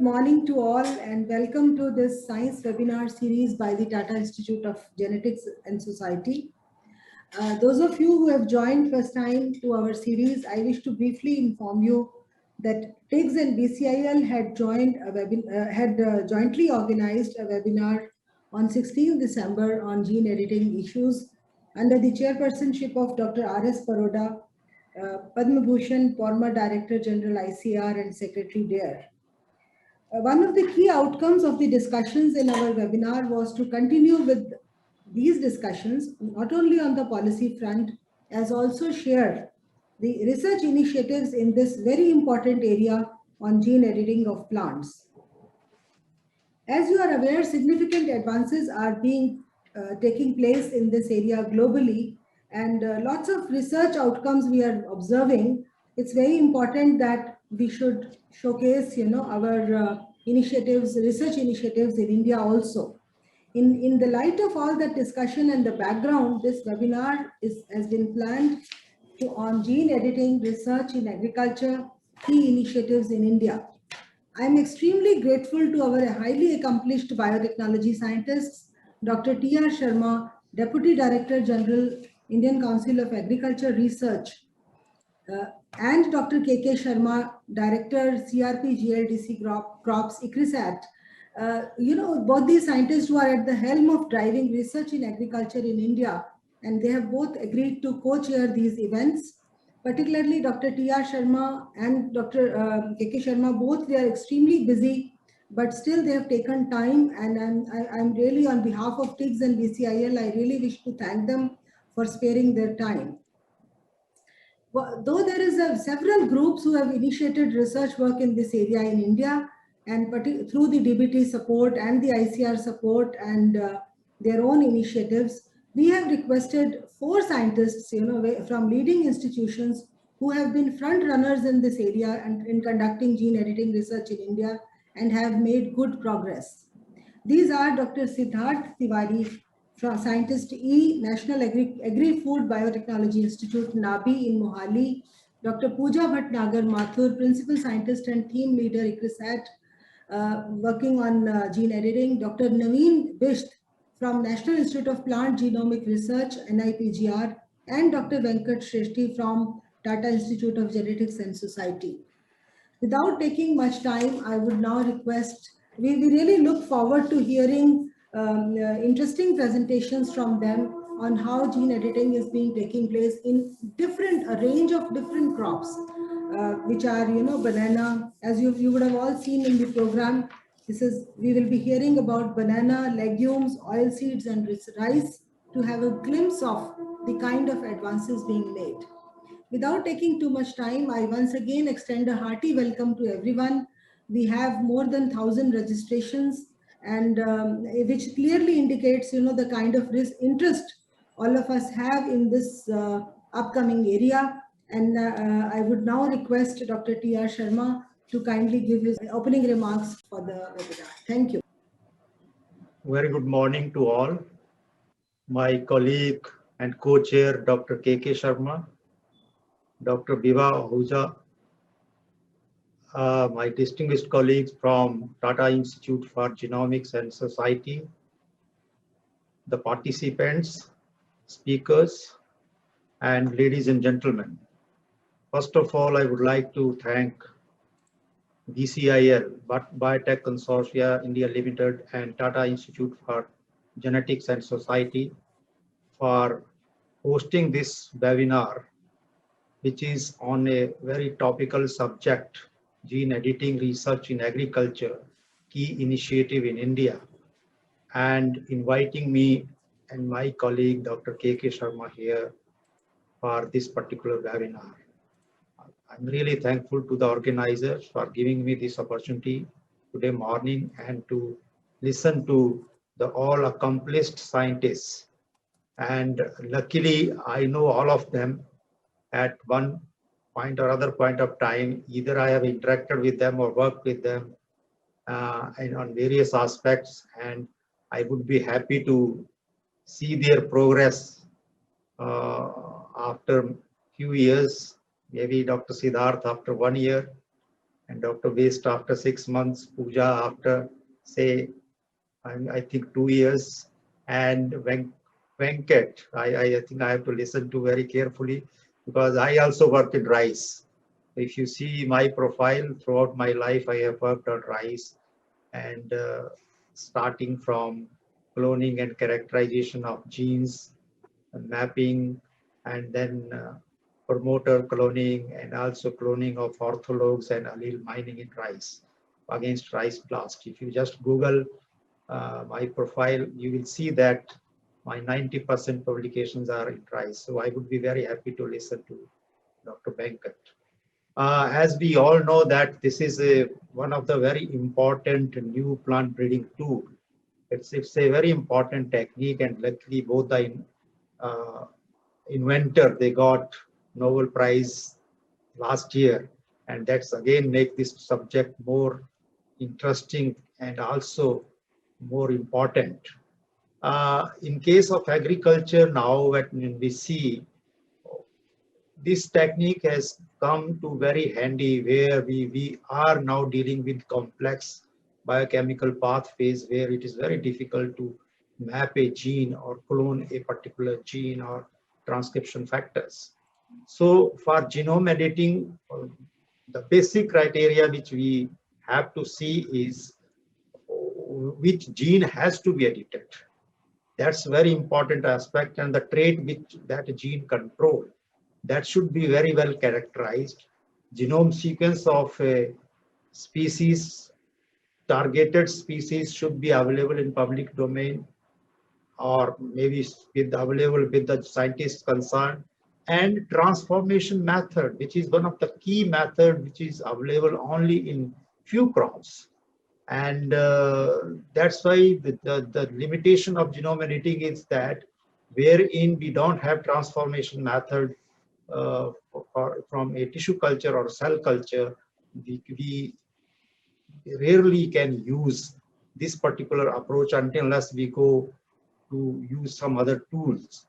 morning to all and welcome to this science webinar series by the Tata Institute of Genetics and Society. Those of you who have joined first time to our series, I wish to briefly inform you that TIGS and BCIL had jointly organized a webinar on 16 December on gene editing issues under the chairpersonship of Dr. R.S. Paroda, Padma Bhushan, former Director General ICR and Secretary there. One of the key outcomes of the discussions in our webinar was to continue with these discussions, not only on the policy front, as also share the research initiatives in this very important area on gene editing of plants. As you are aware, significant advances are taking place in this area globally, and lots of research outcomes we are observing. It's very important that we should showcase, our initiatives, research initiatives in India also. In the light of all that discussion and the background, this webinar has been planned on gene editing research in agriculture, key initiatives in India. I am extremely grateful to our highly accomplished biotechnology scientists, Dr. T.R. Sharma, Deputy Director General, Indian Council of Agriculture Research, and Dr. K.K. Sharma, Director, CRP GLDC Crops, ICRISAT. Both these scientists who are at the helm of driving research in agriculture in India, and they have both agreed to co-chair these events. Particularly Dr. T.R. Sharma and Dr. K.K. Sharma, both they are extremely busy, but still they have taken time, and I'm really on behalf of TIGS and BCIL, I really wish to thank them for sparing their time. Well, though there is several groups who have initiated research work in this area in India, and through the DBT support and the ICR support and their own initiatives, we have requested 4 scientists, from leading institutions who have been front runners in this area and in conducting gene editing research in India and have made good progress. These are Dr. Siddharth Tiwari, Scientist E, National Agri-Food Biotechnology Institute, NABI in Mohali, Dr. Pooja Bhatnagar Mathur, Principal Scientist and Team Leader, ICRISAT, working on gene editing, Dr. Naveen Bisht from National Institute of Plant Genomic Research, NIPGR, and Dr. Venkat Shresthi from Tata Institute of Genetics and Society. Without taking much time, I would now request, we really look forward to hearing interesting presentations from them on how gene editing is taking place in a range of different crops, which are, banana, as you would have all seen in the program. We will be hearing about banana, legumes, oilseeds, and rice to have a glimpse of the kind of advances being made. Without taking too much time, I once again extend a hearty welcome to everyone. We have more than 1,000 registrations, and which clearly indicates, the kind of interest all of us have in this upcoming area. And I would now request Dr. T.R. Sharma to kindly give his opening remarks for the webinar. Thank you. Very good morning to all. My colleague and co-chair, Dr. K.K. Sharma, Dr. Biva Ahuja, my distinguished colleagues from Tata Institute for Genomics and Society, the participants, speakers, and ladies and gentlemen. First of all, I would like to thank BCIL, Biotech Consortia India Limited, and Tata Institute for Genetics and Society for hosting this webinar, which is on a very topical subject, gene editing research in agriculture, key initiative in India, and inviting me and my colleague, Dr. K.K. Sharma here for this particular webinar. I'm really thankful to the organizers for giving me this opportunity today morning and to listen to the all accomplished scientists. And luckily, I know all of them at one point or other point of time. Either I have interacted with them or worked with them and on various aspects, and I would be happy to see their progress after few years. Maybe Dr. Siddharth after 1 year, and Dr. Waste after 6 months, Pooja after say, I think 2 years, and Venkat, I think I have to listen to very carefully because I also work in rice. If you see my profile throughout my life, I have worked on rice and starting from cloning and characterization of genes, mapping, and then promoter cloning, and also cloning of orthologs and allele mining in rice against rice blast. If you just Google my profile, you will see that my 90% publications are in rice. So I would be very happy to listen to Dr. Venkat. As we all know that this is one of the very important new plant breeding tool. It's a very important technique, and luckily both the uh, inventor, they got Nobel Prize last year, and that's again make this subject more interesting and also more important. In case of agriculture now, when we see this technique has come to very handy where we are now dealing with complex biochemical pathways where it is very difficult to map a gene or clone a particular gene or transcription factors. So for genome editing, the basic criteria which we have to see is which gene has to be edited. That's very important aspect, and the trait which that gene control, that should be very well characterized. Genome sequence of a species, targeted species should be available in public domain or maybe with available with the scientists concerned, and transformation method, which is one of the key method which is available only in few crops. And that's why the limitation of genome editing is that wherein we don't have transformation method from a tissue culture or cell culture, we rarely can use this particular approach unless we go to use some other tools.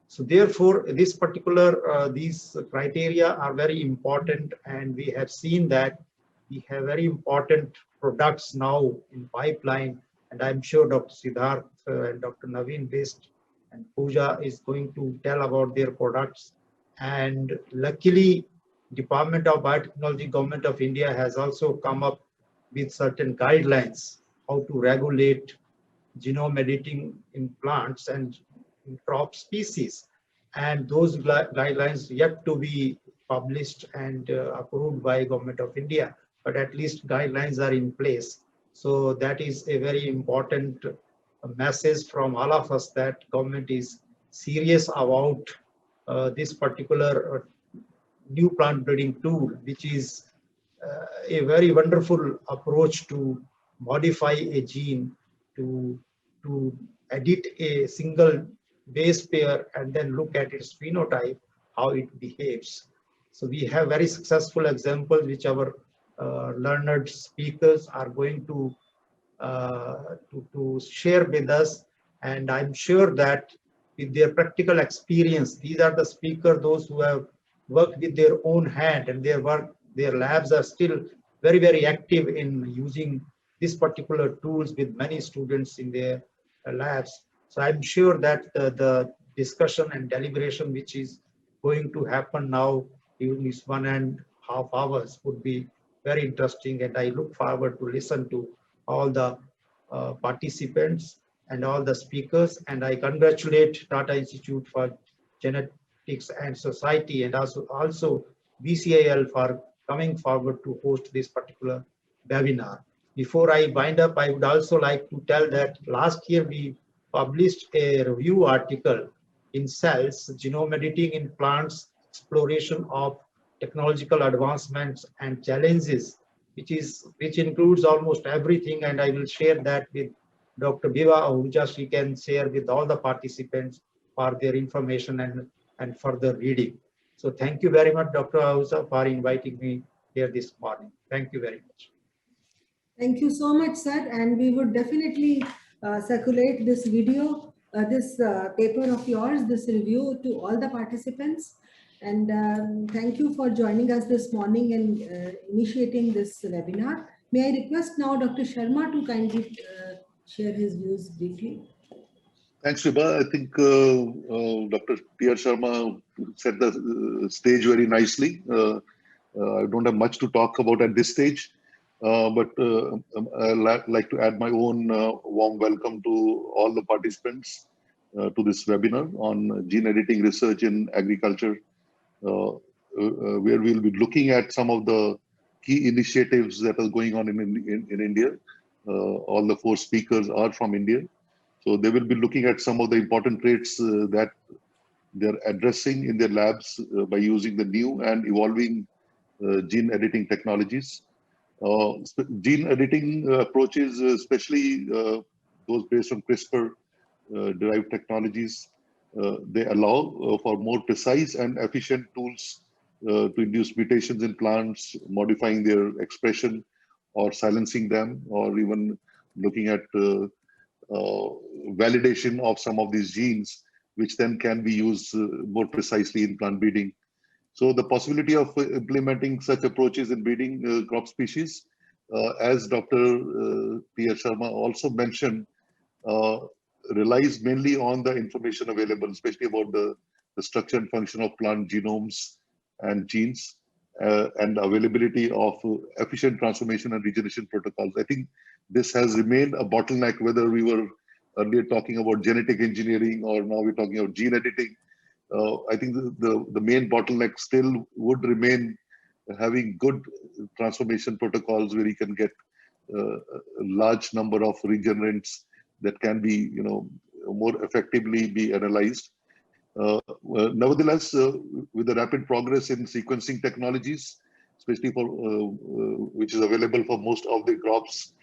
So therefore, this particular, these criteria are very important, and we have seen that we have very important products now in pipeline, and I'm sure Dr. Siddharth and Dr. Naveen Best and Pooja is going to tell about their products. And luckily, Department of Biotechnology, Government of India has also come up with certain guidelines how to regulate genome editing in plants and in crop species. And those guidelines yet to be published and approved by Government of India, but at least guidelines are in place. So that is a very important message from all of us that government is serious about this particular new plant breeding tool, which is a very wonderful approach to modify a gene to edit a single base pair and then look at its phenotype, how it behaves. So we have very successful examples which our learned speakers are going to share with us. And I'm sure that with their practical experience, these are the speakers, those who have worked with their own hand, and their labs are still very, very active in using this particular tools with many students in their labs. So I'm sure that the discussion and deliberation which is going to happen now during this 1.5 hours would be very interesting, and I look forward to listen to all the participants and all the speakers. And I congratulate Tata Institute for Genetics and Society, and also BCIL for coming forward to host this particular webinar. Before I wind up, I would also like to tell that last year we published a review article in Cells, Genome Editing in Plants, Exploration of Technological Advancements and Challenges, which includes almost everything, and I will share that with Dr. Biva Ahuja. She can share with all the participants for their information and further reading. So thank you very much, Dr. Ahuja, for inviting me here this morning. Thank you very much. Thank you so much, sir. And we would definitely circulate this video, this paper of yours, this review to all the participants. And thank you for joining us this morning and initiating this webinar. May I request now Dr. Sharma to kindly share his views briefly. Thanks, Vibha. I think Dr. P.R. Sharma set the stage very nicely. I don't have much to talk about at this stage, but I'd like to add my own warm welcome to all the participants to this webinar on gene editing research in agriculture, where we'll be looking at some of the key initiatives that are going on in India. All the 4 speakers are from India. So they will be looking at some of the important traits that they're addressing in their labs by using the new and evolving gene editing technologies. Gene editing approaches, especially those based on CRISPR derived technologies, they allow for more precise and efficient tools to induce mutations in plants, modifying their expression or silencing them, or even looking at validation of some of these genes, which then can be used more precisely in plant breeding. So the possibility of implementing such approaches in breeding crop species, as Dr. P.R. Sharma also mentioned, relies mainly on the information available, especially about the structure and function of plant genomes and genes, and availability of efficient transformation and regeneration protocols. I think this has remained a bottleneck, whether we were earlier talking about genetic engineering or now we're talking about gene editing. I think the main bottleneck still would remain having good transformation protocols where you can get a large number of regenerants that can be, more effectively be analyzed. Nevertheless, with the rapid progress in sequencing technologies, especially for which is available for most of the crops,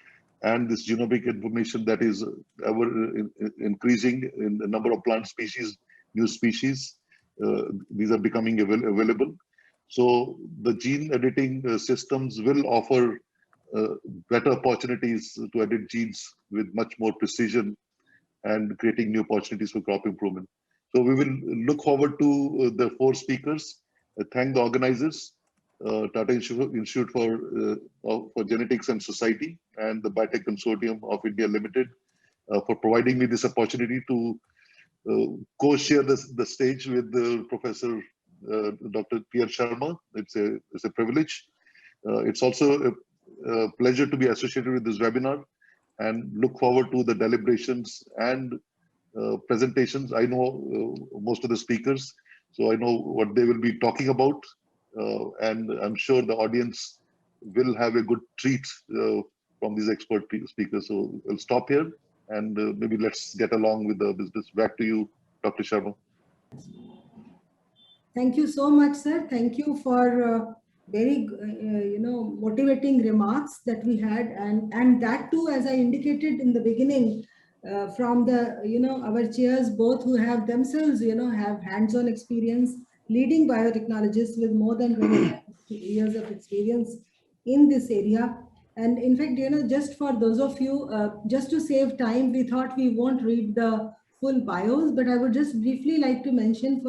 and this genomic information that is ever increasing in the number of plant species, new species, these are becoming available. So the gene editing systems will offer better opportunities to edit genes with much more precision and creating new opportunities for crop improvement. So we will look forward to the 4 speakers. Thank the organizers, Tata Institute for Genetics and Society and the Biotech Consortium of India Limited for providing me this opportunity to co-share the stage with Professor Dr. P.R. Sharma. It's a privilege. It's also a pleasure to be associated with this webinar and look forward to the deliberations and presentations. I know most of the speakers, so I know what they will be talking about, and I'm sure the audience will have a good treat from these expert speakers. So we'll stop here and maybe let's get along with the business. Back to you, Dr. Sharma. Thank you so much, sir. Thank you for very, motivating remarks that we had, and that too, as I indicated in the beginning, from the, our chairs, both who have themselves, have hands-on experience leading biotechnologists with more than 20 years of experience in this area. And in fact, just for those of you, just to save time, we thought we won't read the full bios, but I would just briefly like to mention,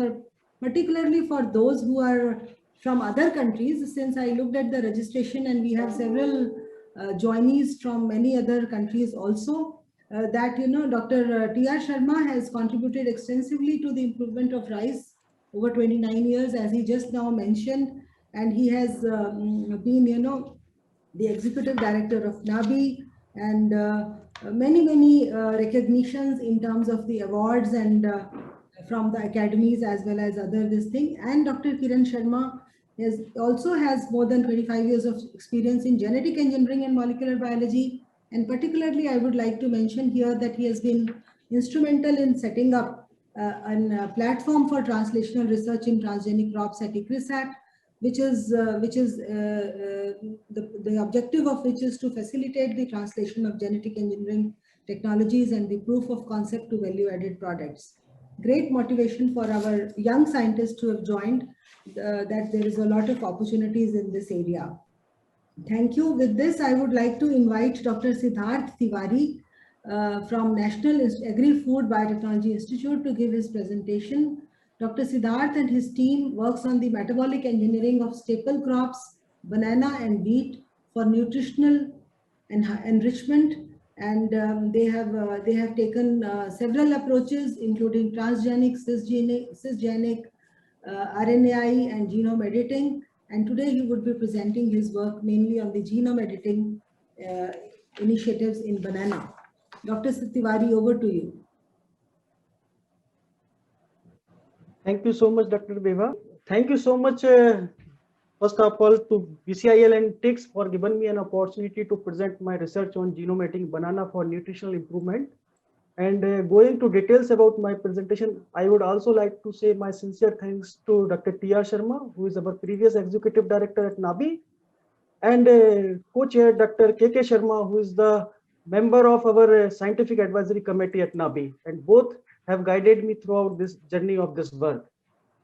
particularly for those who are from other countries, since I looked at the registration and we have several joinees from many other countries also, that, Dr. T.R. Sharma has contributed extensively to the improvement of rice over 29 years, as he just now mentioned, and he has been, the executive director of NABI, and many recognitions in terms of the awards and from the academies as well as other this thing. And Dr. Kiran Sharma also has more than 25 years of experience in genetic engineering and molecular biology. And particularly, I would like to mention here that he has been instrumental in setting up a platform for translational research in transgenic crops at ICRISAT, which is the objective of which is to facilitate the translation of genetic engineering technologies and the proof of concept to value-added products. Great motivation for our young scientists who have joined, that there is a lot of opportunities in this area. Thank you. With this, I would like to invite Dr. Siddharth Tiwari from National Agri-Food Biotechnology Institute to give his presentation. Dr. Siddharth and his team works on the metabolic engineering of staple crops, banana and wheat for nutritional enrichment. And they have taken several approaches, including transgenic, cisgenic, RNAi, and genome editing. And today he would be presenting his work mainly on the genome editing uh, initiatives in banana. Dr. Tiwari, over to you. Thank you so much, Dr. Beva. Thank you so much, first of all, to BCIL and TICS for giving me an opportunity to present my research on genome editing banana for nutritional improvement. And going to details about my presentation, I would also like to say my sincere thanks to Dr. T.R. Sharma, who is our previous executive director at NABI, and co-chair Dr. K.K. Sharma, who is the member of our scientific advisory committee at NABI, and both have guided me throughout this journey of this work.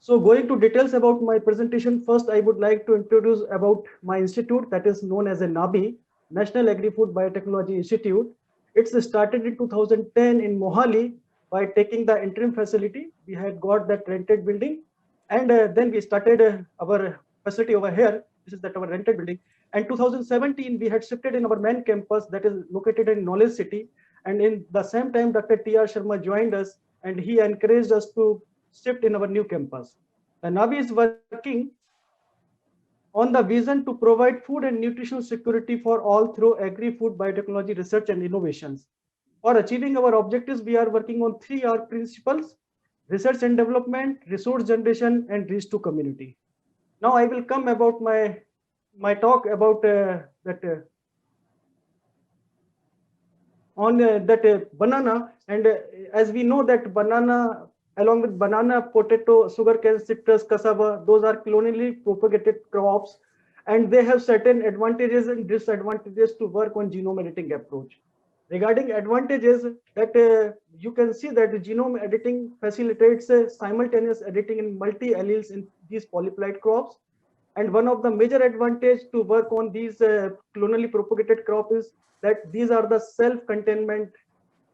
So going to details about my presentation, first I would like to introduce about my institute, that is known as a NABI, National Agri-Food Biotechnology Institute. It's started in 2010 in Mohali by taking the interim facility. We had got that rented building, and then we started our facility over here. This is our rented building. And 2017, we had shifted in our main campus that is located in Knowledge City. And in the same time, Dr. T.R. Sharma joined us, and he encouraged us to shift in our new campus. The NABI is working on the vision to provide food and nutritional security for all through agri-food biotechnology research and innovations. For achieving our objectives, we are working on 3R principles: research and development, resource generation, and reach to community. Now I will come about my talk about banana. And as we know that banana, along with banana, potato, sugarcane, citrus, cassava, those are clonally propagated crops, and they have certain advantages and disadvantages to work on genome editing approach. Regarding advantages, that you can see that the genome editing facilitates simultaneous editing in multi-alleles in these polyploid crops. And one of the major advantage to work on these clonally propagated crop is that these are the self-containment,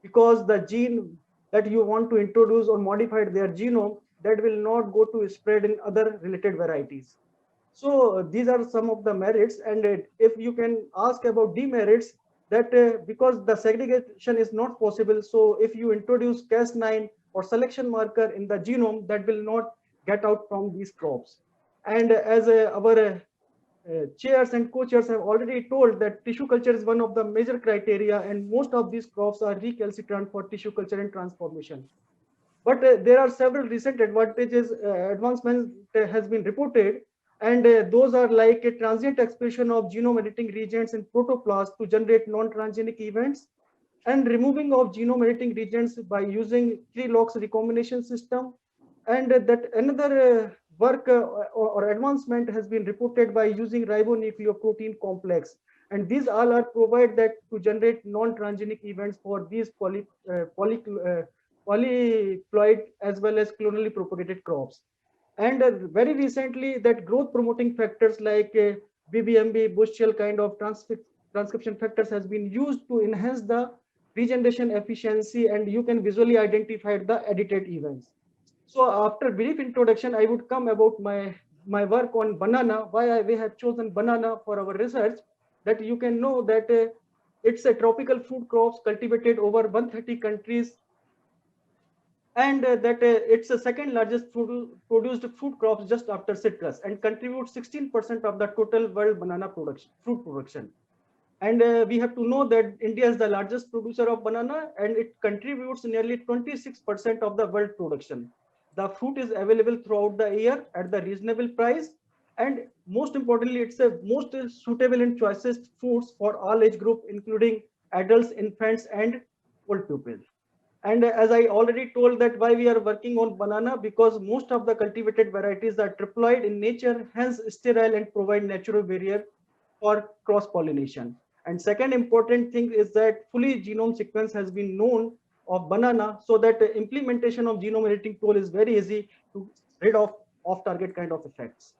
because the gene that you want to introduce or modify their genome, that will not go to spread in other related varieties. So these are some of the merits. And if you can ask about demerits, that because the segregation is not possible, so if you introduce Cas9 or selection marker in the genome, that will not get out from these crops. And as our chairs and co-chairs have already told, that tissue culture is one of the major criteria, and most of these crops are recalcitrant for tissue culture and transformation. But there are several recent advancements has been reported, and those are like a transient expression of genome editing regions in protoplasm to generate non-transgenic events, and removing of genome editing regions by using 3-LOX recombination system. And that another work or advancement has been reported by using ribonucleoprotein complex. And these all are provide that to generate non-transgenic events for these polyploid as well as clonally propagated crops. And very recently, that growth promoting factors like BBMB, Bushell kind of transcription factors has been used to enhance the regeneration efficiency, and you can visually identify the edited events. So after brief introduction, I would come about my work on banana, why we have chosen banana for our research. That you can know that it's a tropical food crops cultivated over 130 countries, and that it's the second largest produced food crops just after citrus, and contributes 16% of the total world banana fruit production. And we have to know that India is the largest producer of banana, and it contributes nearly 26% of the world production. The fruit is available throughout the year at the reasonable price, and most importantly, it's the most suitable and choicest foods for all age group, including adults, infants, and old people. And as I already told, that why we are working on banana, because most of the cultivated varieties are triploid in nature, hence sterile, and provide natural barrier for cross-pollination. And second important thing is that fully genome sequence has been known of banana, so that implementation of genome editing tool is very easy to rid of off-target kind of effects.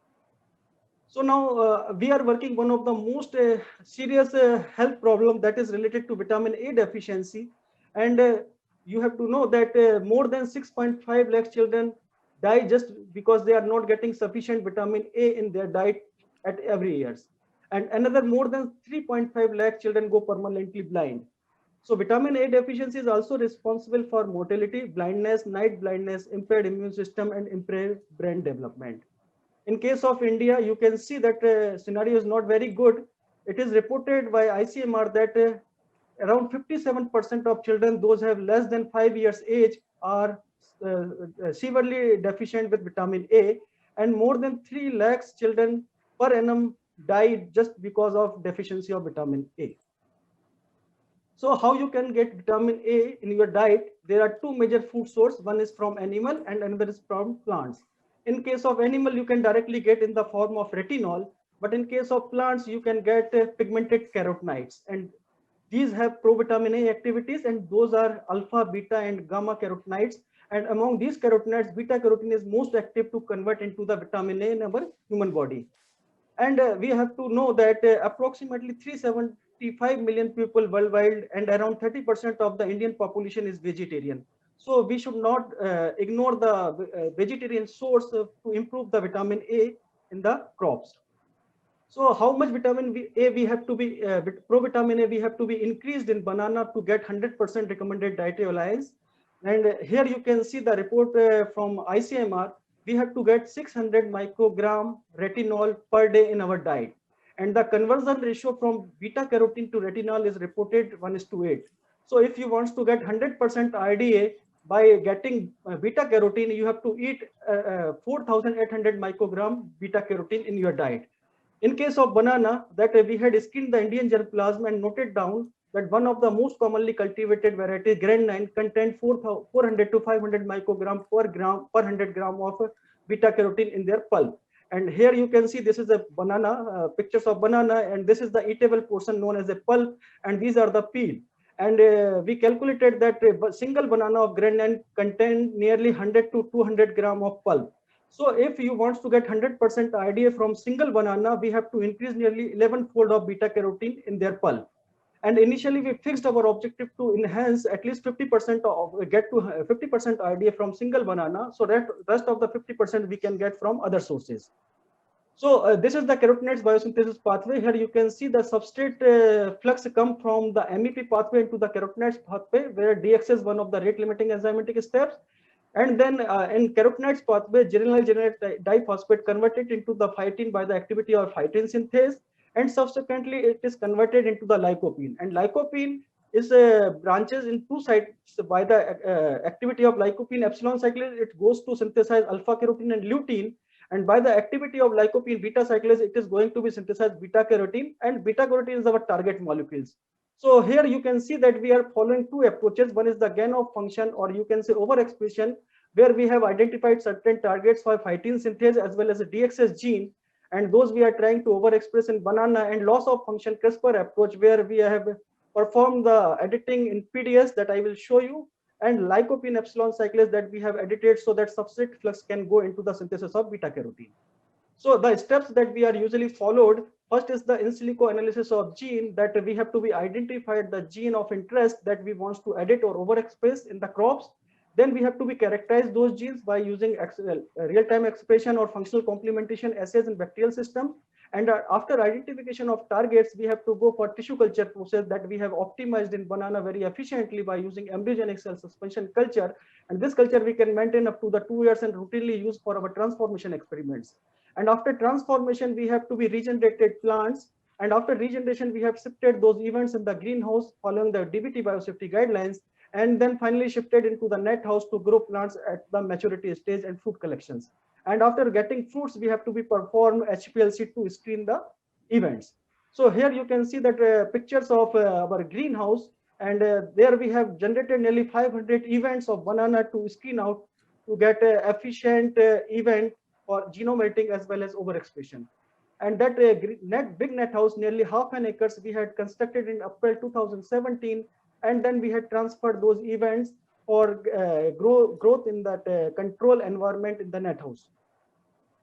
So now we are working one of the most serious health problem, that is related to vitamin A deficiency. And you have to know that more than 6.5 lakh children die just because they are not getting sufficient vitamin A in their diet at every years. And another more than 3.5 lakh children go permanently blind. So vitamin A deficiency is also responsible for mortality, blindness, night blindness, impaired immune system, and impaired brain development. In case of India, you can see that scenario is not very good. It is reported by ICMR that around 57% of children, those have less than 5 years age, are severely deficient with vitamin A, and more than 3 lakhs children per annum die just because of deficiency of vitamin A. So how you can get vitamin A in your diet? There are two major food sources. One is from animal and another is from plants. In case of animal, you can directly get in the form of retinol, but in case of plants, you can get pigmented carotenoids, and these have provitamin A activities, and those are alpha, beta, and gamma carotenoids. And among these carotenoids, beta carotene is most active to convert into the vitamin A in our human body. And we have to know that approximately 375 million people worldwide and around 30% of the Indian population is vegetarian. So we should not ignore the vegetarian source to improve the vitamin A in the crops. So how much vitamin A we have to be, provitamin A we have to be increased in banana to get 100% recommended dietary allowance. And here you can see the report from ICMR. We have to get 600 microgram retinol per day in our diet. And the conversion ratio from beta carotene to retinol is reported 1:8. So if you want to get 100% RDA by getting beta carotene, you have to eat 4,800 microgram beta carotene in your diet. In case of banana, that we had screened the Indian germplasm and noted down that one of the most commonly cultivated variety, Grand 9, contained 400 to 500 microgram per 100 gram of beta carotene in their pulp. And here you can see this is a banana, pictures of banana, and this is the eatable portion known as a pulp, and these are the peel. And we calculated that a single banana of Grand 9 contained nearly 100 to 200 gram of pulp. So if you want to get 100% IDA from single banana, we have to increase nearly 11-fold of beta carotene in their pulp. And initially we fixed our objective to enhance at least 50% of, get to 50% IDA from single banana. So that rest of the 50% we can get from other sources. So this is the carotenoids biosynthesis pathway. Here you can see the substrate flux come from the MEP pathway into the carotenoids pathway, where DX is one of the rate limiting enzymatic steps. And then in carotenoids pathway, generalized diphosphate converted into the phytin by the activity of phytin synthase, and subsequently it is converted into the lycopene. And lycopene is branches in two sides by the activity of lycopene epsilon cyclase. It goes to synthesize alpha carotene and lutein, and by the activity of lycopene beta cyclase, it is going to be synthesized beta carotene, and beta carotene is our target molecules. So here you can see that we are following two approaches. One is the gain of function, or you can say overexpression, where we have identified certain targets for phytin synthase as well as a DXS gene, and those we are trying to overexpress in banana, and loss of function CRISPR approach, where we have performed the editing in PDS that I will show you, and lycopene epsilon cyclase that we have edited so that substrate flux can go into the synthesis of beta carotene. So the steps that we are usually followed, first is the in silico analysis of gene, that we have to be identified the gene of interest that we want to edit or overexpress in the crops. Then we have to be characterize those genes by using real-time expression or functional complementation assays in bacterial system. And after identification of targets, we have to go for tissue culture process that we have optimized in banana very efficiently by using embryogenic cell suspension culture. And this culture we can maintain up to the 2 years and routinely use for our transformation experiments. And after transformation, we have to be regenerated plants. And after regeneration, we have shifted those events in the greenhouse following the DBT biosafety guidelines, and then finally shifted into the net house to grow plants at the maturity stage and fruit collections. And after getting fruits, we have to be performed HPLC to screen the events. So here you can see that pictures of our greenhouse, and there we have generated nearly 500 events of banana to screen out to get an efficient event for genome editing as well as overexpression. And that big net house, nearly half an acres, we had constructed in April 2017, and then we had transferred those events for growth in that control environment in the net house.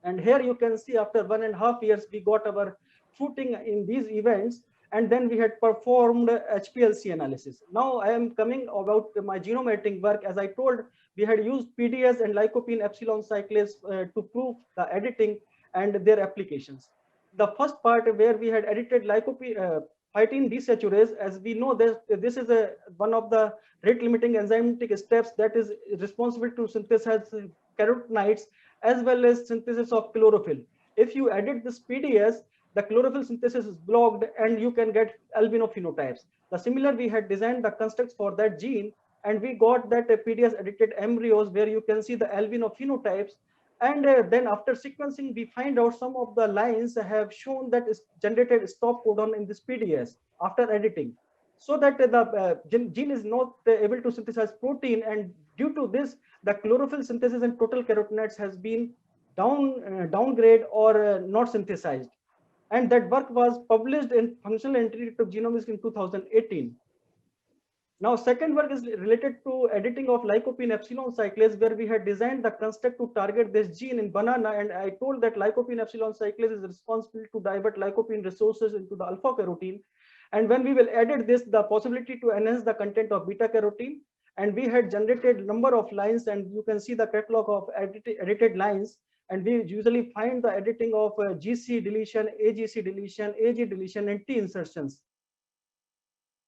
And here you can see after 1.5 years, we got our fruiting in these events, and then we had performed HPLC analysis. Now I am coming about my genome editing work. As I told, we had used PDS and lycopene epsilon cyclase to prove the editing and their applications. The first part where we had edited lycopene, phytene desaturase, as we know that this is one of the rate limiting enzymatic steps that is responsible to synthesize carotenoids as well as synthesis of chlorophyll. If you edit this PDS, the chlorophyll synthesis is blocked and you can get albino phenotypes. The similar, we had designed the constructs for that gene, and we got that PDS edited embryos where you can see the albino phenotypes. And then after sequencing, we find out some of the lines have shown that is generated stop codon in this PDS after editing. So that the gene is not able to synthesize protein, and due to this, the chlorophyll synthesis and total carotenoids has been downgrade or not synthesized. And that work was published in Functional Integrative Genomics in 2018. Now, second work is related to editing of lycopene epsilon cyclase, where we had designed the construct to target this gene in banana. And I told that lycopene epsilon cyclase is responsible to divert lycopene resources into the alpha carotene. And when we will edit this, the possibility to enhance the content of beta carotene. And we had generated number of lines, and you can see the catalog of edited lines. And we usually find the editing of GC deletion, AGC deletion, AG deletion, and T insertions.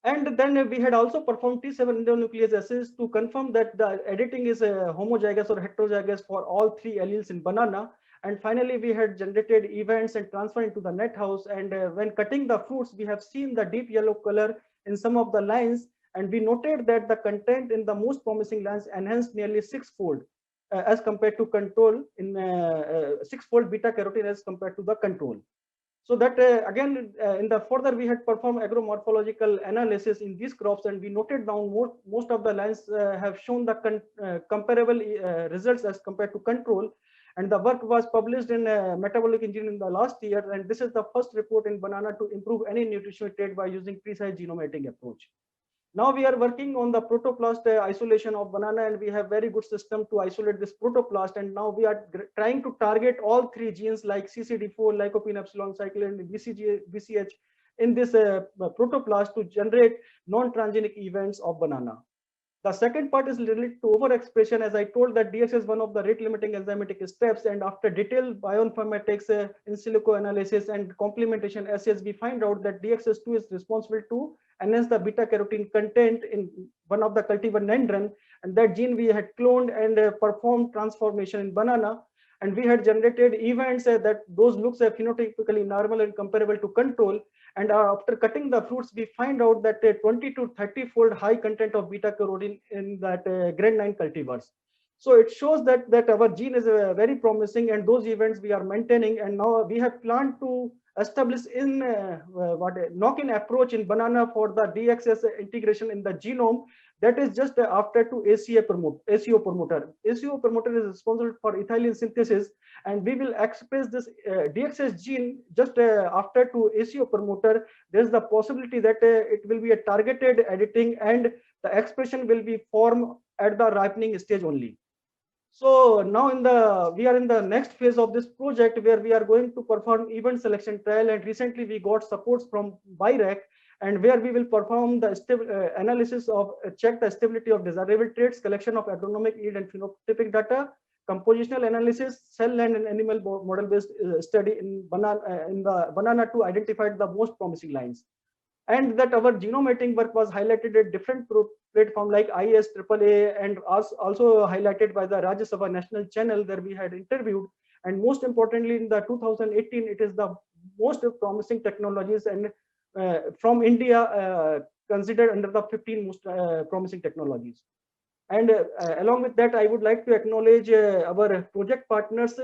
And then we had also performed T7 endonuclease assays to confirm that the editing is homozygous or heterozygous for all 3 alleles in banana. And finally, we had generated events and transferred into the net house. And when cutting the fruits, we have seen the deep yellow color in some of the lines. And we noted that the content in the most promising lines enhanced nearly 6-fold as compared to control, in 6-fold beta carotene as compared to the control. So that again, in the further, we had performed agromorphological analysis in these crops, and we noted down most of the lines have shown the comparable results as compared to control. And the work was published in Metabolic Engineering in the last year. And this is the first report in banana to improve any nutritional trait by using precise genome editing approach. Now we are working on the protoplast isolation of banana, and we have very good system to isolate this protoplast. And now we are trying to target all 3 genes like CCD4, lycopene epsilon cyclase, and BCH in this protoplast to generate non-transgenic events of banana. The second part is related to overexpression. As I told that DX is one of the rate limiting enzymatic steps, and after detailed bioinformatics, in silico analysis and complementation assays, we find out that DXS2 is responsible to enhance the beta carotene content in one of the cultivar Nendron, and that gene we had cloned and performed transformation in banana. And we had generated events that those looks are phenotypically normal and comparable to control. And after cutting the fruits, we find out that 20 to 30-fold high content of beta carotene in that grade 9 cultivars. So it shows that our gene is very promising, and those events we are maintaining. And now we have planned to establish in knock-in approach in banana for the DXS integration in the genome. That is just after to ACO promoter. ACO promoter is responsible for ethylene synthesis, and we will express this DXS gene just after to ACO promoter. There's the possibility that it will be a targeted editing, and the expression will be formed at the ripening stage only. So now we are in the next phase of this project, where we are going to perform event selection trial, and recently we got supports from BIRAC, and where we will perform the analysis of check the stability of desirable traits, collection of agronomic yield and phenotypic data, compositional analysis, cell line and animal model based study in the banana to identify the most promising lines. And that our genome editing work was highlighted at different platforms like IAAA, and also highlighted by the Rajya Sabha National Channel, where we had interviewed. And most importantly, in the 2018, it is the most promising technologies, and from India, considered under the 15 most promising technologies. And along with that, I would like to acknowledge our project partners,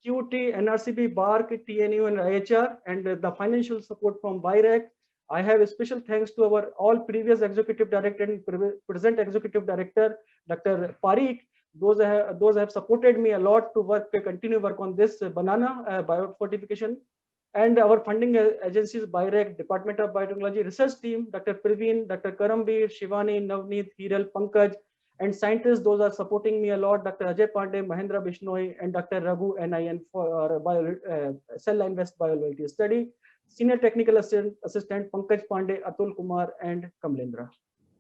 QT, NRCB, BARC, TNU, and IHR, and the financial support from BIRAC. I have a special thanks to our all previous executive director and present executive director, Dr. Parikh. Those have supported me a lot to continue work on this banana biofortification. And our funding agencies, BIRAC, Department of Biotechnology Research Team, Dr. Praveen, Dr. Karambir, Shivani, Navneet, Hiral, Pankaj, and scientists, those are supporting me a lot, Dr. Ajay Pandey, Mahendra Bishnoi, and Dr. Raghu NIN for cell line based bioavailability study. Senior Technical Assistant Pankaj Pandey, Atul Kumar, and Kamlendra.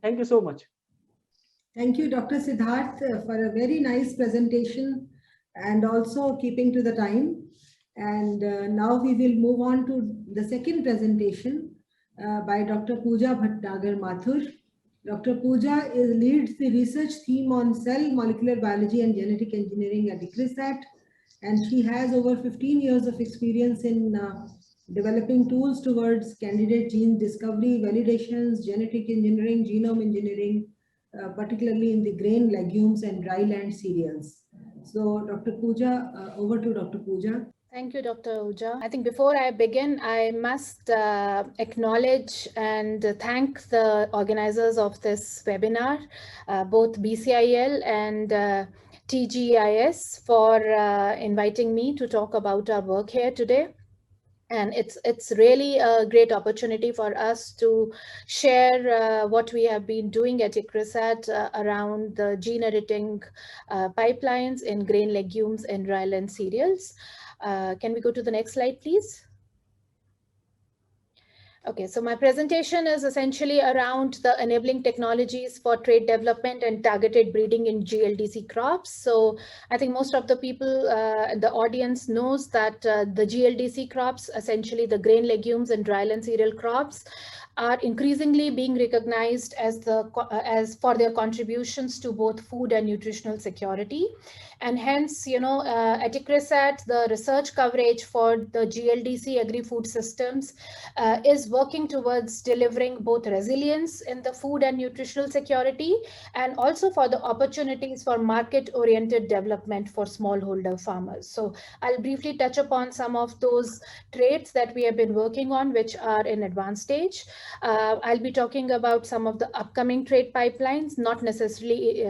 Thank you so much. Thank you, Dr. Siddharth, for a very nice presentation and also keeping to the time. And now we will move on to the second presentation by Dr. Pooja Bhatnagar Mathur. Dr. Pooja leads the research team on cell molecular biology and genetic engineering at ICRISAT, and she has over 15 years of experience in developing tools towards candidate gene discovery, validations, genetic engineering, genome engineering, particularly in the grain, legumes, and dry land cereals. So, Dr. Pooja, over to Dr. Pooja. Thank you, Dr. Ahuja. I think before I begin, I must acknowledge and thank the organizers of this webinar, both BCIL and TGIS, for inviting me to talk about our work here today. And it's really a great opportunity for us to share what we have been doing at ICRISAT around the gene editing pipelines in grain, legumes, and dry land cereals. Can we go to the next slide, please? Okay, so my presentation is essentially around the enabling technologies for trait development and targeted breeding in GLDC crops. So I think most of the people, the audience knows that the GLDC crops, essentially the grain, legumes, and dryland cereal crops, are increasingly being recognized as for their contributions to both food and nutritional security. And hence, at ICRISAT, the research coverage for the GLDC agri-food systems is working towards delivering both resilience in the food and nutritional security, and also for the opportunities for market-oriented development for smallholder farmers. So I'll briefly touch upon some of those traits that we have been working on, which are in advanced stage. I'll be talking about some of the upcoming trait pipelines, not necessarily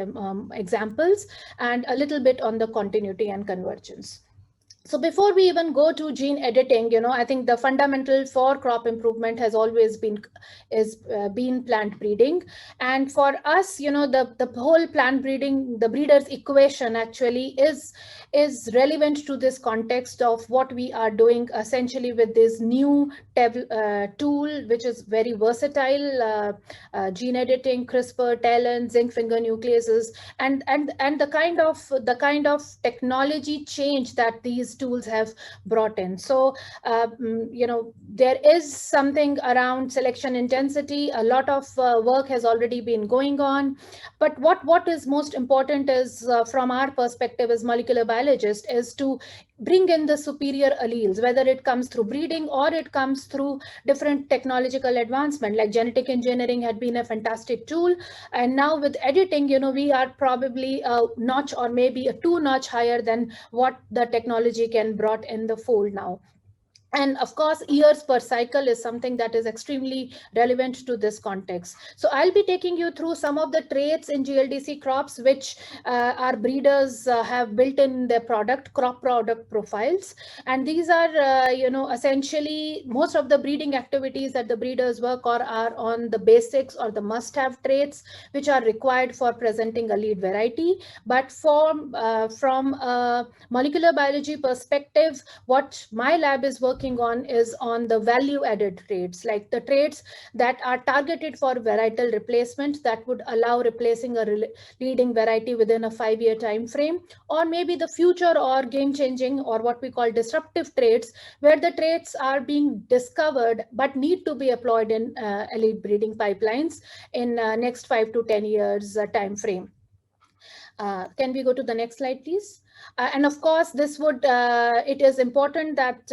examples, and a little bit on the continuity and convergence. So before we even go to gene editing, I think the fundamental for crop improvement has always been plant breeding. And for us, the whole plant breeding, the breeder's equation actually is relevant to this context of what we are doing essentially with this new tool, which is very versatile, gene editing, CRISPR, TALEN, zinc finger nucleases, and the kind of technology change that these tools have brought in. So, there is something around selection intensity. A lot of work has already been going on. But what is most important is, from our perspective as molecular biologists, is to bring in the superior alleles, whether it comes through breeding or it comes through different technological advancement, like genetic engineering had been a fantastic tool. And now with editing, we are probably a notch or maybe a 2-notch higher than what the technology can brought in the fold now. And of course, years per cycle is something that is extremely relevant to this context. So I'll be taking you through some of the traits in GLDC crops, which our breeders have built in their crop product profiles. And these are, essentially most of the breeding activities that the breeders work are on the basics or the must-have traits, which are required for presenting a lead variety. But from a molecular biology perspective, what my lab is working on is on the value added traits, like the traits that are targeted for varietal replacement that would allow replacing a leading variety within a 5-year time frame, or maybe the future or game changing or what we call disruptive traits, where the traits are being discovered but need to be employed in elite breeding pipelines in next 5 to 10 years time frame. Can we go to the next slide, please? And of course, it is important that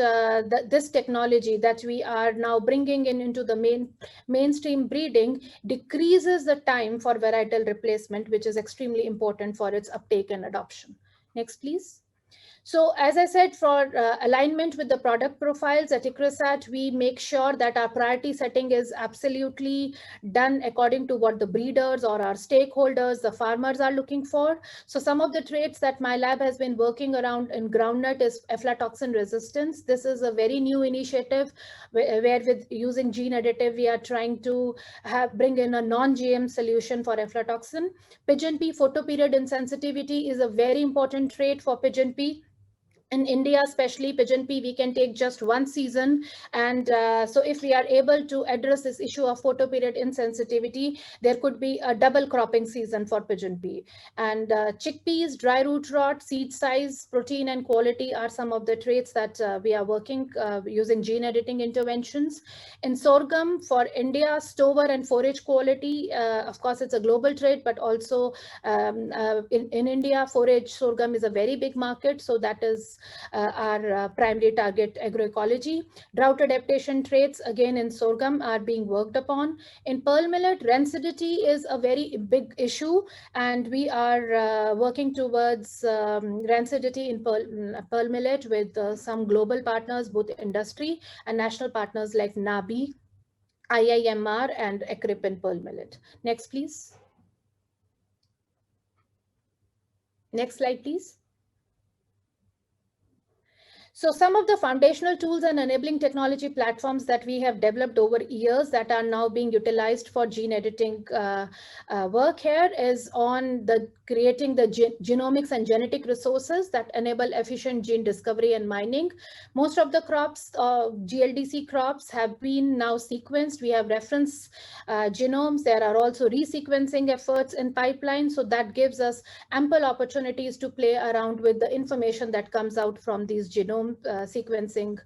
this technology that we are now bringing into the mainstream breeding decreases the time for varietal replacement, which is extremely important for its uptake and adoption. Next, please. So as I said, for alignment with the product profiles at ICRISAT, we make sure that our priority setting is absolutely done according to what the breeders or our stakeholders, the farmers, are looking for. So some of the traits that my lab has been working around in groundnut is aflatoxin resistance. This is a very new initiative where with using gene additive, we are trying to bring in a non-GM solution for aflatoxin. Pigeon pea photoperiod insensitivity is a very important trait for pigeon pea. In India, especially pigeon pea, we can take just one season. And so if we are able to address this issue of photoperiod insensitivity, there could be a double cropping season for pigeon pea. And chickpeas, dry root rot, seed size, protein and quality are some of the traits that we are working using gene editing interventions. In sorghum for India, stover and forage quality, of course, it's a global trait, but also in India, forage sorghum is a very big market. So that is our primary target agroecology. Drought adaptation traits, again in sorghum, are being worked upon. In pearl millet, rancidity is a very big issue, and we are working towards rancidity in pearl millet with some global partners, both industry and national partners like NABI, IIMR, and ECRIP in pearl millet. Next, please. Next slide, please. So some of the foundational tools and enabling technology platforms that we have developed over years that are now being utilized for gene editing work here is on the creating the genomics and genetic resources that enable efficient gene discovery and mining. Most of the crops, GLDC crops, have been now sequenced. We have reference genomes. There are also resequencing efforts in pipeline. So that gives us ample opportunities to play around with the information that comes out from these genome sequencing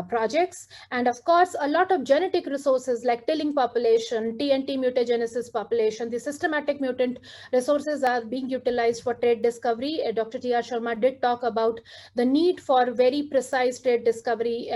projects. And of course, a lot of genetic resources like tilling population, TNT mutagenesis population, the systematic mutant resources are being utilized for trait discovery. Dr. T.R. Sharma did talk about the need for very precise trait discovery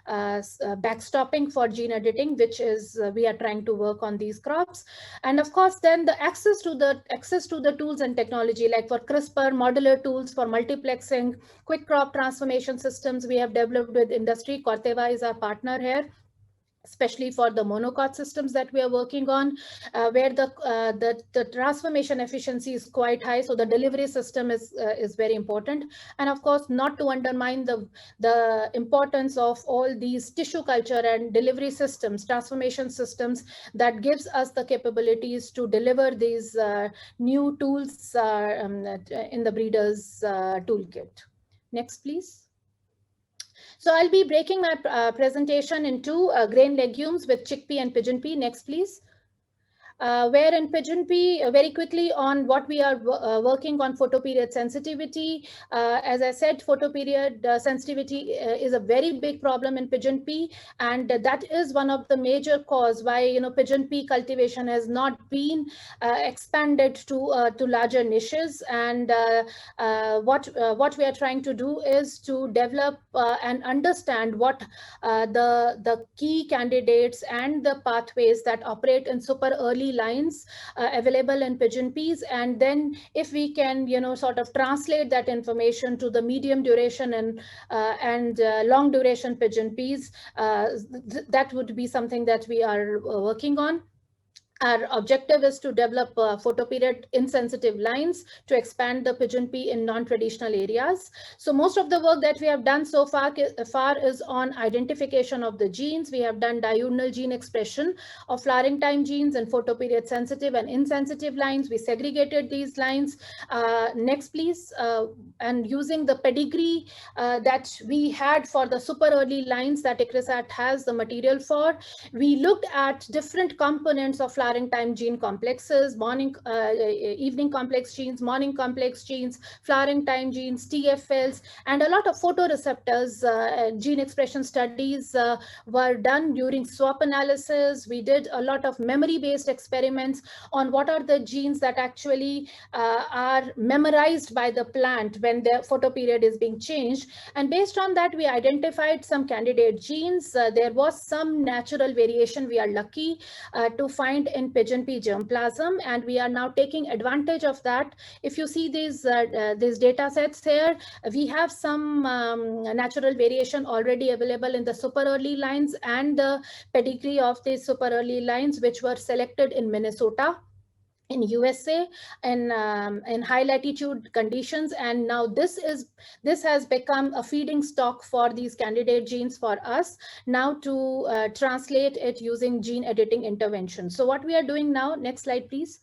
backstopping for gene editing, which is we are trying to work on these crops. And of course, then the access to the tools and technology, like for CRISPR, modular tools for multiplexing, quick crop transformation systems we have developed with industry. Corteva is our partner here, especially for the monocot systems that we are working on, where the transformation efficiency is quite high. So the delivery system is very important. And of course, not to undermine the importance of all these tissue culture and delivery systems, transformation systems that gives us the capabilities to deliver these new tools in the breeder's toolkit. Next, please. So I'll be breaking my presentation into grain legumes with chickpea and pigeon pea. Next, please. Where in pigeon pea, very quickly on what we are working on photoperiod sensitivity. As I said, photoperiod sensitivity is a very big problem in pigeon pea, and that is one of the major cause why pigeon pea cultivation has not been expanded to larger niches. And what we are trying to do is to develop and understand what the key candidates and the pathways that operate in super early lines available in pigeon peas, and then if we can sort of translate that information to the medium duration and long duration pigeon peas, that would be something that we are working on. Our objective is to develop photoperiod insensitive lines to expand the pigeon pea in non-traditional areas. So most of the work that we have done so far is on identification of the genes. We have done diurnal gene expression of flowering time genes and photoperiod sensitive and insensitive lines. We segregated these lines. Next, please. And using the pedigree that we had for the super early lines that ICRISAT has the material for, we looked at different components of flowering time gene complexes, evening complex genes, morning complex genes, flowering time genes, TFLs, and a lot of photoreceptors. Gene expression studies were done during swap analysis. We did a lot of memory-based experiments on what are the genes that actually are memorized by the plant when the photoperiod is being changed. And based on that, we identified some candidate genes. There was some natural variation we are lucky to find in pigeon pea germplasm, and we are now taking advantage of that. If you see these data sets here, we have some natural variation already available in the super early lines and the pedigree of these super early lines, which were selected in Minnesota, in USA, in high latitude conditions. And now this has become a feeding stock for these candidate genes for us now to translate it using gene editing intervention. So what we are doing now, next slide please.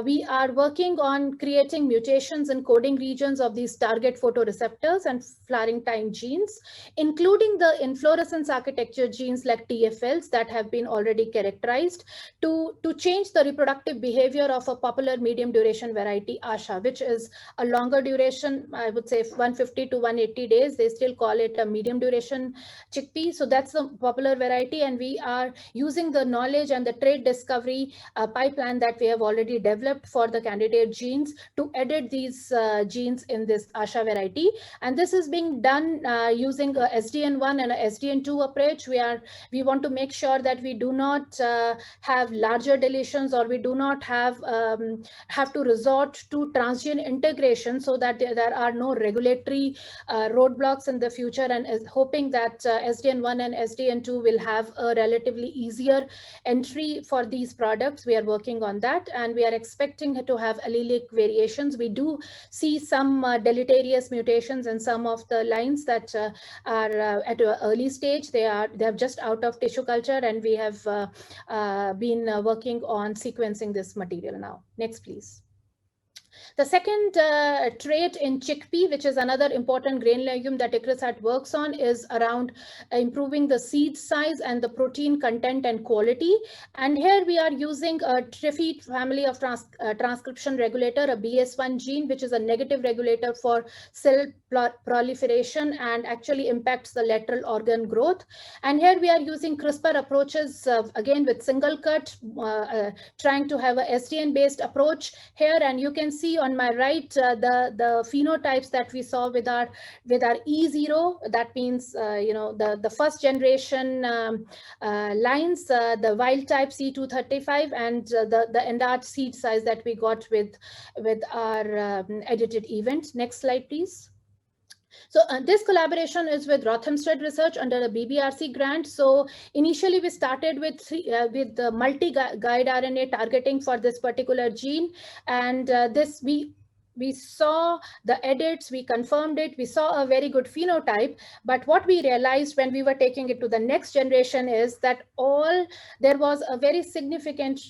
We are working on creating mutations in coding regions of these target photoreceptors and flowering time genes, including the inflorescence architecture genes like TFLs that have been already characterized to change the reproductive behavior of a popular medium duration variety Asha, which is a longer duration, I would say 150 to 180 days. They still call it a medium duration chickpea. So that's the popular variety. And we are using the knowledge and the trait discovery pipeline that we have already developed for the candidate genes to edit these genes in this Asha variety. And this is being done using a SDN1 and a SDN2 approach. We want to make sure that we do not have larger deletions, or we do not have to resort to transgene integration, so that there are no regulatory roadblocks in the future, and is hoping that SDN1 and SDN2 will have a relatively easier entry for these products. We are working on that, and we are expecting to have allelic variations. We do see some deleterious mutations in some of the lines that are at an early stage. They are just out of tissue culture, and we have been working on sequencing this material now. Next, please. The second trait in chickpea, which is another important grain legume that ICRISAT works on, is around improving the seed size and the protein content and quality. And here we are using a TRIFI family of transcription regulator, a BS1 gene, which is a negative regulator for cell proliferation and actually impacts the lateral organ growth. And here we are using CRISPR approaches, again with single cut, trying to have a SDN-based approach here. And you can see on my right the phenotypes that we saw with our E0. That means the first generation lines, the wild type C235, and the enlarged seed size that we got with our edited event. Next slide, please. So this collaboration is with Rothamsted Research under a BBRC grant. So initially we started with the multi-guide RNA targeting for this particular gene, and we saw the edits, we confirmed it, we saw a very good phenotype. But what we realized when we were taking it to the next generation is that there was a very significant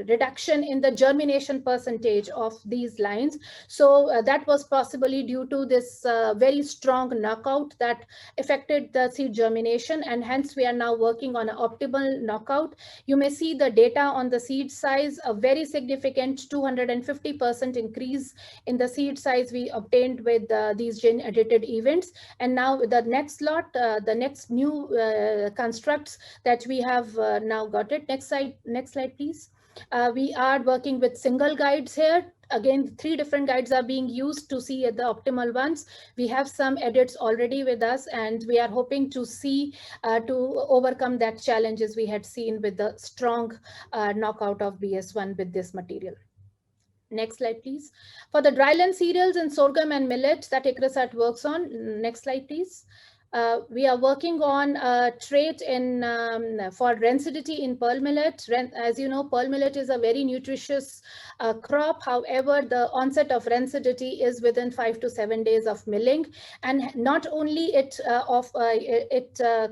reduction in the germination percentage of these lines. So that was possibly due to this very strong knockout that affected the seed germination, and hence we are now working on an optimal knockout. You may see the data on the seed size, a very significant 250% increase in the seed size we obtained with these gene edited events. And now the next lot, the next new constructs that we have now got it. Next slide, please. We are working with single guides here. Again, 3 different guides are being used to see the optimal ones. We have some edits already with us, and we are hoping to see to overcome that challenges we had seen with the strong knockout of BS1 with this material. Next slide, please. For the dryland cereals and sorghum and millet that ICRISAT works on. Next slide, please. We are working on a trait for rancidity in pearl millet. As you know, pearl millet is a very nutritious crop. However, the onset of rancidity is within 5 to 7 days of milling, and not only it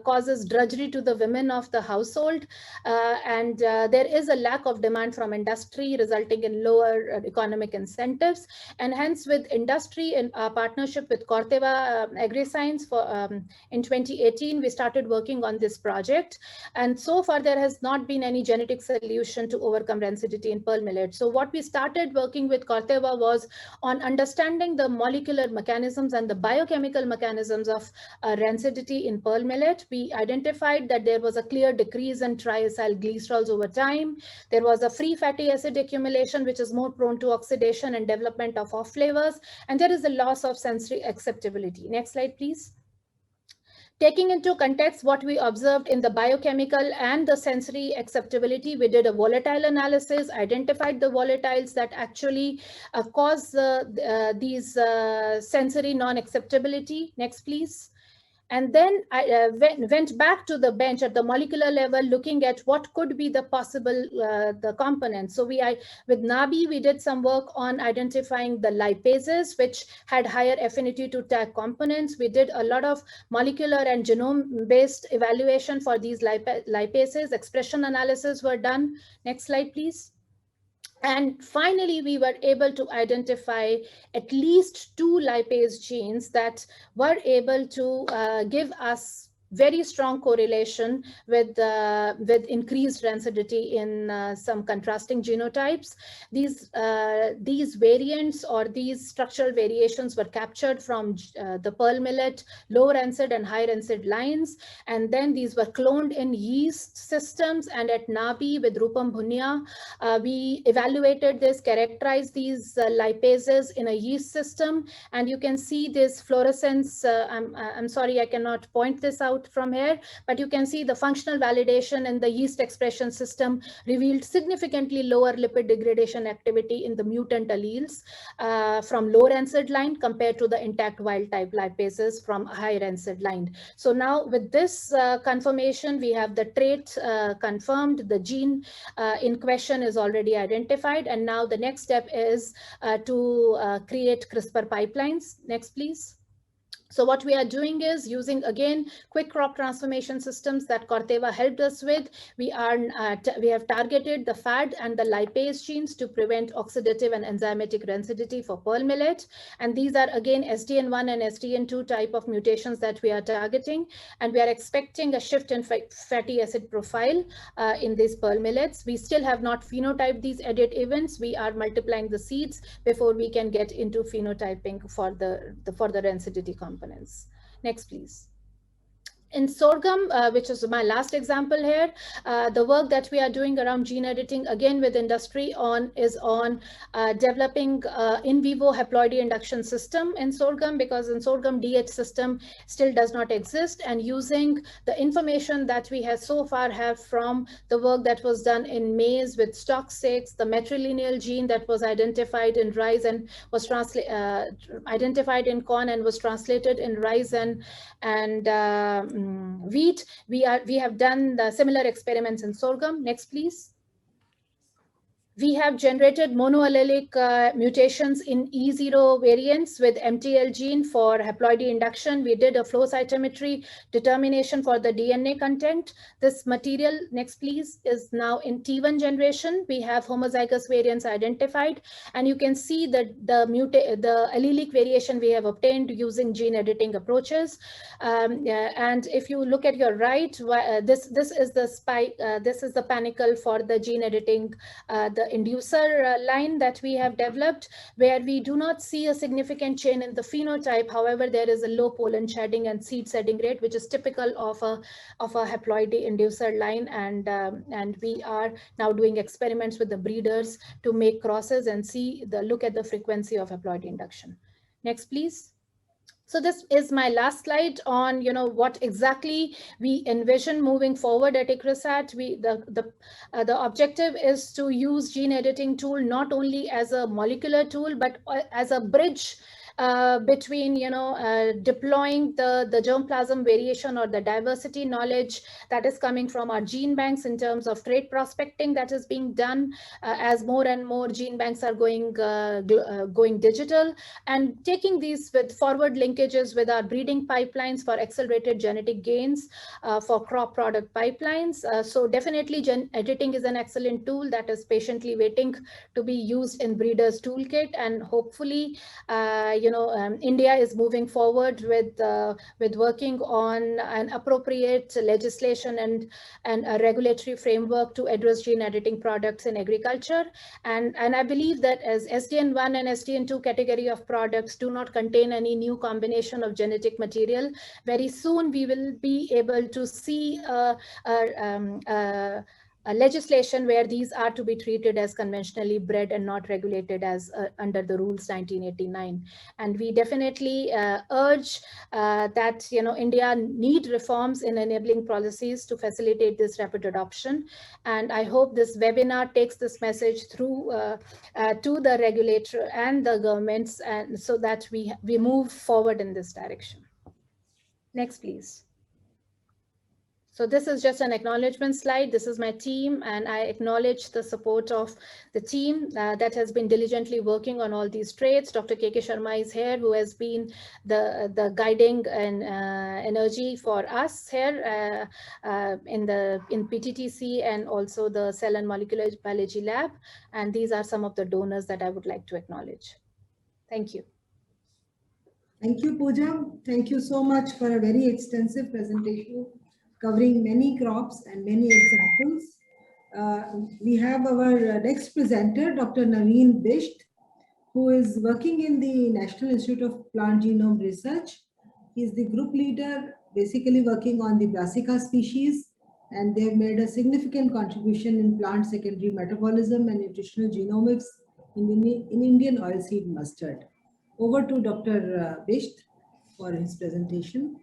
causes drudgery to the women of the household, and there is a lack of demand from industry, resulting in lower economic incentives. And hence, with industry in our partnership with Corteva AgriScience in 2018, we started working on this project. And so far, there has not been any genetic solution to overcome rancidity in pearl millet. So what we started working with Corteva was on understanding the molecular mechanisms and the biochemical mechanisms of rancidity in pearl millet. We identified that there was a clear decrease in triacyl glycerols over time. There was a free fatty acid accumulation, which is more prone to oxidation and development of off flavors. And there is a loss of sensory acceptability. Next slide, please. Taking into context what we observed in the biochemical and the sensory acceptability, we did a volatile analysis, identified the volatiles that actually cause these sensory non-acceptability. Next, please. And then I went back to the bench at the molecular level, looking at what could be the possible the components. So with NABI, we did some work on identifying the lipases, which had higher affinity to tag components. We did a lot of molecular and genome-based evaluation for these lipases. Expression analysis were done. Next slide, please. And finally, we were able to identify at least 2 lipase genes that were able to give us very strong correlation with increased rancidity in some contrasting genotypes. These variants or these structural variations were captured from the pearl millet low rancid and high rancid lines, and then these were cloned in yeast systems. And at Nabi with Rupam Bhunia, we evaluated this, characterized these lipases in a yeast system, and you can see this fluorescence. I'm sorry, I cannot point this out from here, but you can see the functional validation in the yeast expression system revealed significantly lower lipid degradation activity in the mutant alleles from low rancid line compared to the intact wild type lipases from high rancid line. So now with this confirmation, we have the trait confirmed, the gene in question is already identified, and now the next step is to create CRISPR pipelines. Next, please. So what we are doing is using, again, quick crop transformation systems that Corteva helped us with. We have targeted the FAD and the lipase genes to prevent oxidative and enzymatic rancidity for pearl millet. And these are, again, SDN1 and SDN2 type of mutations that we are targeting. And we are expecting a shift in fatty acid profile in these pearl millets. We still have not phenotyped these edit events. We are multiplying the seeds before we can get into phenotyping for the rancidity components. Next, please. In sorghum, which is my last example here, the work that we are doing around gene editing, again with industry, is on developing in vivo haploidy induction system in sorghum, because in sorghum DH system still does not exist, and using the information that we have so far have from the work that was done in maize with STOC6, the matrilineal gene that was identified in rice and was identified in corn and was translated in rice and wheat. We have done the similar experiments in sorghum. Next, please. We have generated monoallelic mutations in E0 variants with MTL gene for haploidy induction. We did a flow cytometry determination for the DNA content. This material, next please, is now in T1 generation. We have homozygous variants identified, and you can see that the allelic variation we have obtained using gene editing approaches. And if you look at your right, this is the spike. This is the panicle for the gene editing, the inducer line that we have developed, where we do not see a significant change in the phenotype. However, there is a low pollen shedding and seed setting rate, which is typical of a haploidy inducer line. And we are now doing experiments with the breeders to make crosses and look at the frequency of haploidy induction. Next, please. So this is my last slide on, what exactly we envision moving forward at ICRISAT. The objective is to use gene editing tool not only as a molecular tool, but as a bridge between deploying the germplasm variation or the diversity knowledge that is coming from our gene banks in terms of trait prospecting that is being done as more and more gene banks are going digital, and taking these with forward linkages with our breeding pipelines for accelerated genetic gains for crop product pipelines. So definitely gene editing is an excellent tool that is patiently waiting to be used in breeders toolkit, and hopefully India is moving forward with working on an appropriate legislation and a regulatory framework to address gene editing products in agriculture. And I believe that as SDN1 and SDN2 category of products do not contain any new combination of genetic material, very soon we will be able to see a legislation where these are to be treated as conventionally bred and not regulated as under the rules 1989. And we definitely urge that India need reforms in enabling policies to facilitate this rapid adoption. And I hope this webinar takes this message through to the regulator and the governments, and so that we move forward in this direction. Next, please. So this is just an acknowledgement slide. This is my team, and I acknowledge the support of the team that has been diligently working on all these traits. Dr. K.K. Sharma is here, who has been the guiding and energy for us here in PTTC and also the Cell and Molecular Biology Lab. And these are some of the donors that I would like to acknowledge. Thank you. Thank you, Pooja. Thank you so much for a very extensive presentation covering many crops and many examples. We have our next presenter, Dr. Naveen Bisht, who is working in the National Institute of Plant Genome Research. He is the group leader, basically working on the Brassica species, and they have made a significant contribution in plant secondary metabolism and nutritional genomics in Indian oilseed mustard. Over to Dr. Bisht for his presentation.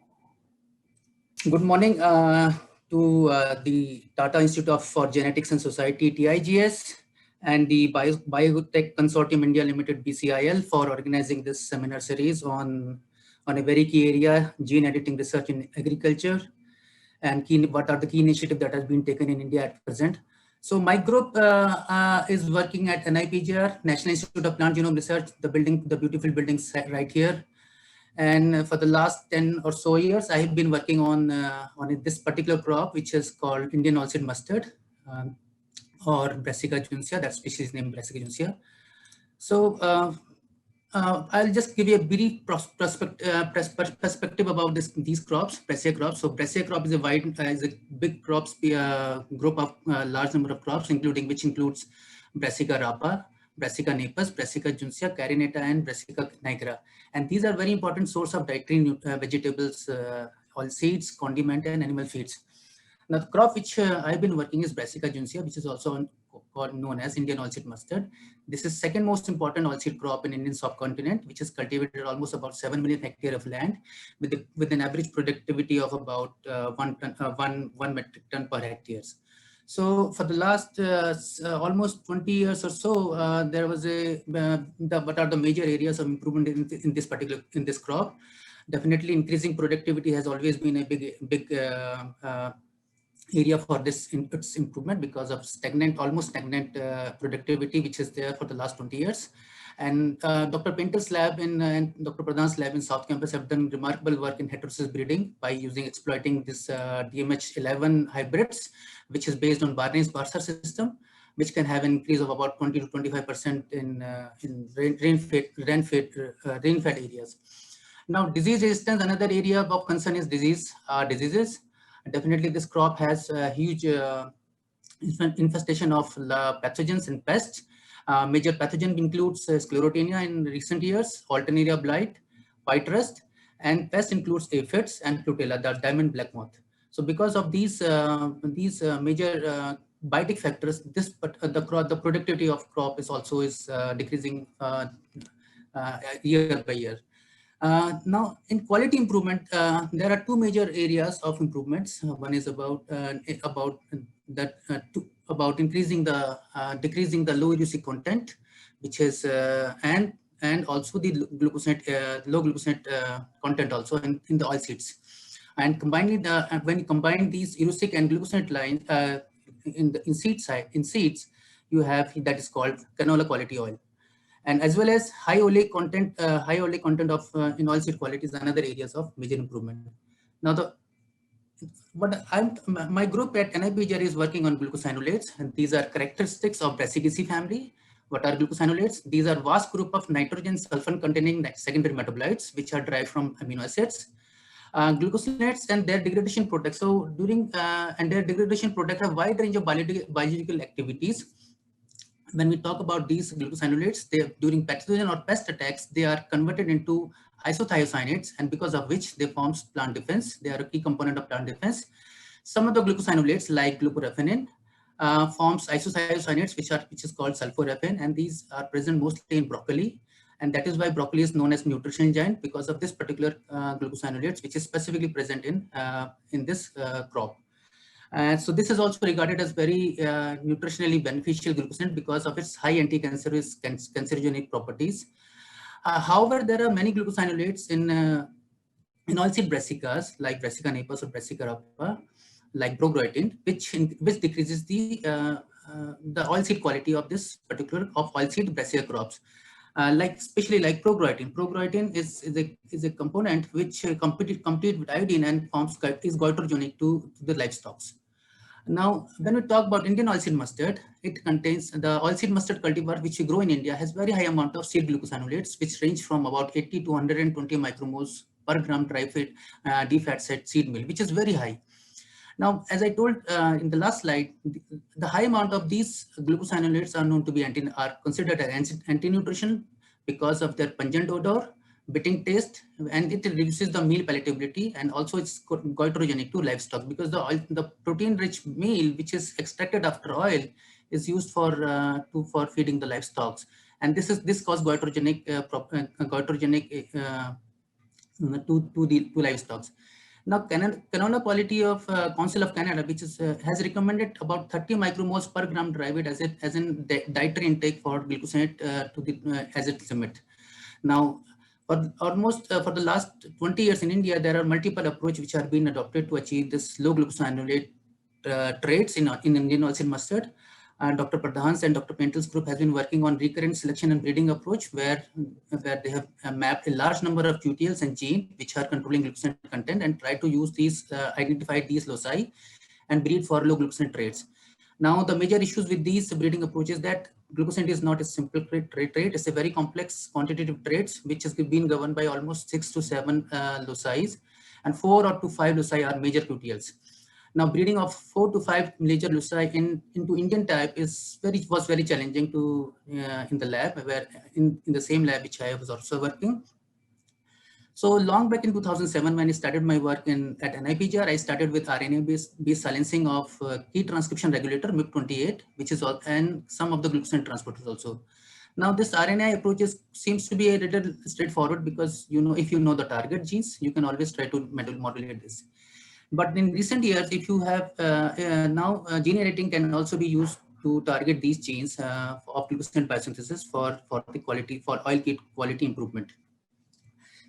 Good morning to the Tata Institute for Genetics and Society, TIGS, and the Biotech Consortium India Limited, BCIL, for organizing this seminar series on a very key area, gene editing research in agriculture, and what are the key initiatives that has been taken in India at present. So my group is working at NIPGR, National Institute of Plant Genome Research, the beautiful building right here. And for the last 10 or so years, I have been working on this particular crop, which is called Indian oilseed mustard, or Brassica juncea, that species name Brassica juncea. So I'll just give you a brief perspective about these crops, Brassica crops. So Brassica crop is a big crops, group of large number of crops, which includes Brassica rapa, Brassica napus, Brassica juncea, carinata, and Brassica nigra. And these are very important source of dietary vegetables, oil seeds, condiment, and animal feeds. Now, the crop which I've been working is Brassica juncea, which is also known as Indian oilseed mustard. This is second most important oilseed crop in Indian subcontinent, which is cultivated almost about 7 million hectares of land, with an average productivity of about 1 metric ton per hectare. So for the last almost 20 years or so, there was what are the major areas of improvement in this crop? Definitely increasing productivity has always been a big area for its improvement because of almost stagnant productivity, which is there for the last 20 years. And Dr. Painter's lab and Dr. Pradhan's lab in South Campus have done remarkable work in heterosis breeding by exploiting this DMH11 hybrids, which is based on Barney's Barsar system, which can have an increase of about 20 to 25% in rain-fed areas. Now, disease resistance, another area of concern is diseases. Definitely, this crop has a huge infestation of pathogens and pests. Major pathogen includes sclerotinia in recent years, Alternaria blight, white rust, and pest includes aphids and Plutella, the diamond black moth. So because of these major bitic factors, the productivity of crop is also decreasing year by year. Now, in quality improvement, there are two major areas of improvements. One is about decreasing the low UC content, which is and also the low glucosinate content also in the oil seeds. And when you combine these erucic and glucosinate lines in seeds, you have that is called canola quality oil. And as well as high oleic content of in oilseed quality is another areas of major improvement. Now, my group at NIPGR is working on glucosinolates, and these are characteristics of Brassicaceae family. What are glucosinolates? These are vast group of nitrogen sulfur containing secondary metabolites, which are derived from amino acids. Glucosinolates and their degradation products. So their degradation products have a wide range of biological activities. When we talk about these glucosinolates, during pathogen or pest attacks, they are converted into isothiocyanates, and because of which they form plant defense. They are a key component of plant defense. Some of the glucosinolates, like glucoraphanin, forms isothiocyanates, which is called sulforaphan, and these are present mostly in broccoli. And that is why broccoli is known as nutrition giant, because of this particular glucosinolates, which is specifically present in this crop. So this is also regarded as very nutritionally beneficial glucosinate because of its high anti-cancerous cancerogenic properties. However, there are many glucosinolates in oilseed brassicas like Brassica napus or Brassica rapa, like progroitin, which decreases the oilseed quality of this particular oilseed brassica crops. Especially like progroitin. Progroitin is a component which compete with iodine and is goitrogenic to the livestock. Now, when we talk about Indian oilseed mustard, it contains the oilseed mustard cultivar which we grow in India has very high amount of seed glucosinolates, which range from about 80 to 120 micromoles per gram dry fat DFAT set seed meal, which is very high. Now, as I told in the last slide, the high amount of these glucosinolates are known to be considered as anti-nutritional because of their pungent odor, biting taste, and it reduces the meal palatability, and also it's goitrogenic to livestock because the protein-rich meal which is extracted after oil is used for feeding the livestock, and this causes goitrogenic to livestock. Now, canola quality of Council of Canada, which has recommended about 30 micromoles per gram dry weight as in dietary intake for glucosinate as its limit. Now, for the last 20 years in India, there are multiple approaches which are being adopted to achieve this low glucosinolate traits in Indian oilseed mustard. Dr. Pradhan's and Dr. Pentel's group has been working on recurrent selection and breeding approach where they have mapped a large number of QTLs and genes which are controlling glucosinate content and try to use these, identify these loci and breed for low glucosinate traits. Now, the major issues with these breeding approaches that glucosinate is not a simple trait. It's a very complex quantitative traits which has been governed by almost 6 to 7 loci, and 4 or to 5 loci are major QTLs. Now, breeding of 4 to 5 major loci into Indian type was very challenging to in the lab, where in the same lab which I was also working. So long back in 2007, when I started my work at NIPGR, I started with RNA-based silencing of key transcription regulator MYP28, which is and some of the glucosinate transporters also. Now, this RNA approach seems to be a little straightforward because if you know the target genes, you can always try to modulate this. But in recent years, if you have gene editing can also be used to target these genes of glucosinate biosynthesis for oil kit quality improvement.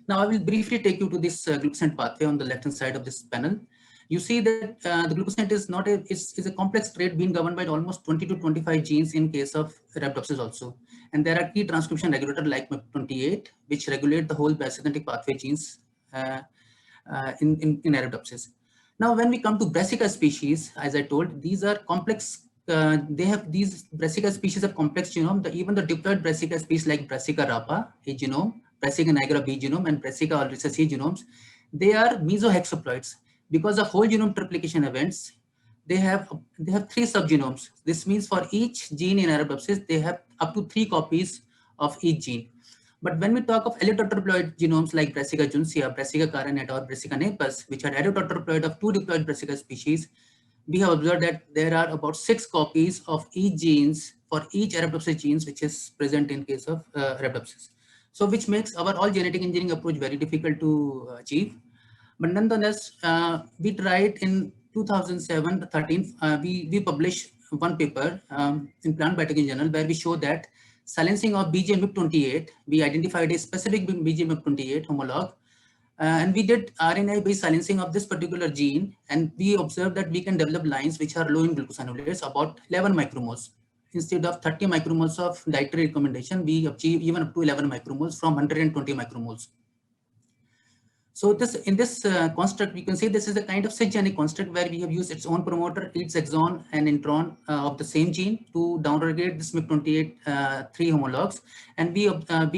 Now, I will briefly take you to this glucosinate pathway on the left-hand side of this panel. You see that the glucosinate is a complex trait being governed by almost 20 to 25 genes in case of Arabidopsis also. And there are key transcription regulators like MYP28, which regulate the whole biosynthetic pathway genes in Arabidopsis. Now, when we come to Brassica species, as I told, these are complex. These Brassica species have complex genome. Even the diploid Brassica species like Brassica rapa, A genome, Brassica nigra B genome, and Brassica oleracea C genomes, they are mesohexaploids. Because of whole genome triplication events, they have 3 subgenomes. This means for each gene in Arabidopsis, they have up to 3 copies of each gene. But when we talk of allotetraploid genomes like Brassica juncea, Brassica carinata, or Brassica napus, which are allotetraploid of 2 diploid Brassica species, we have observed that there are about 6 copies of each genes for each Arabidopsis genes which is present in case of Arabidopsis. So which makes our all genetic engineering approach very difficult to achieve. But nonetheless, we tried in 2007-13, we published one paper in Plant Biotechnology Journal where we show that silencing of BJ-MYP28, we identified a specific BJ-MYP28 homolog, and we did RNA-based silencing of this particular gene, and we observed that we can develop lines which are low in glucosinolates, about 11 micromoles. Instead of 30 micromoles of dietary recommendation, we achieve even up to 11 micromoles from 120 micromoles. So in this construct, we can say this is a kind of cisgenic construct where we have used its own promoter, its exon and intron of the same gene to downregulate this MYP28 3 homologs. And we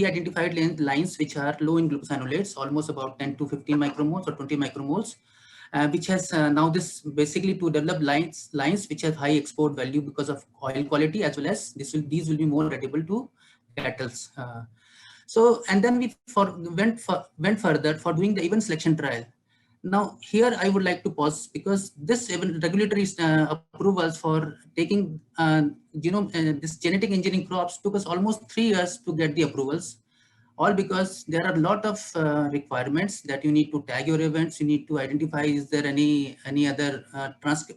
identified lines which are low in glucosinolates, almost about 10 to 15 micromoles or 20 micromoles, which has now this basically to develop lines which have high export value because of oil quality, as well as these will be more edible to cattle. So, and then we went further for doing the event selection trial. Now, here I would like to pause because this regulatory approvals for taking this genetic engineering crops took us almost 3 years to get the approvals, all because there are a lot of requirements that you need to tag your events, you need to identify is there any other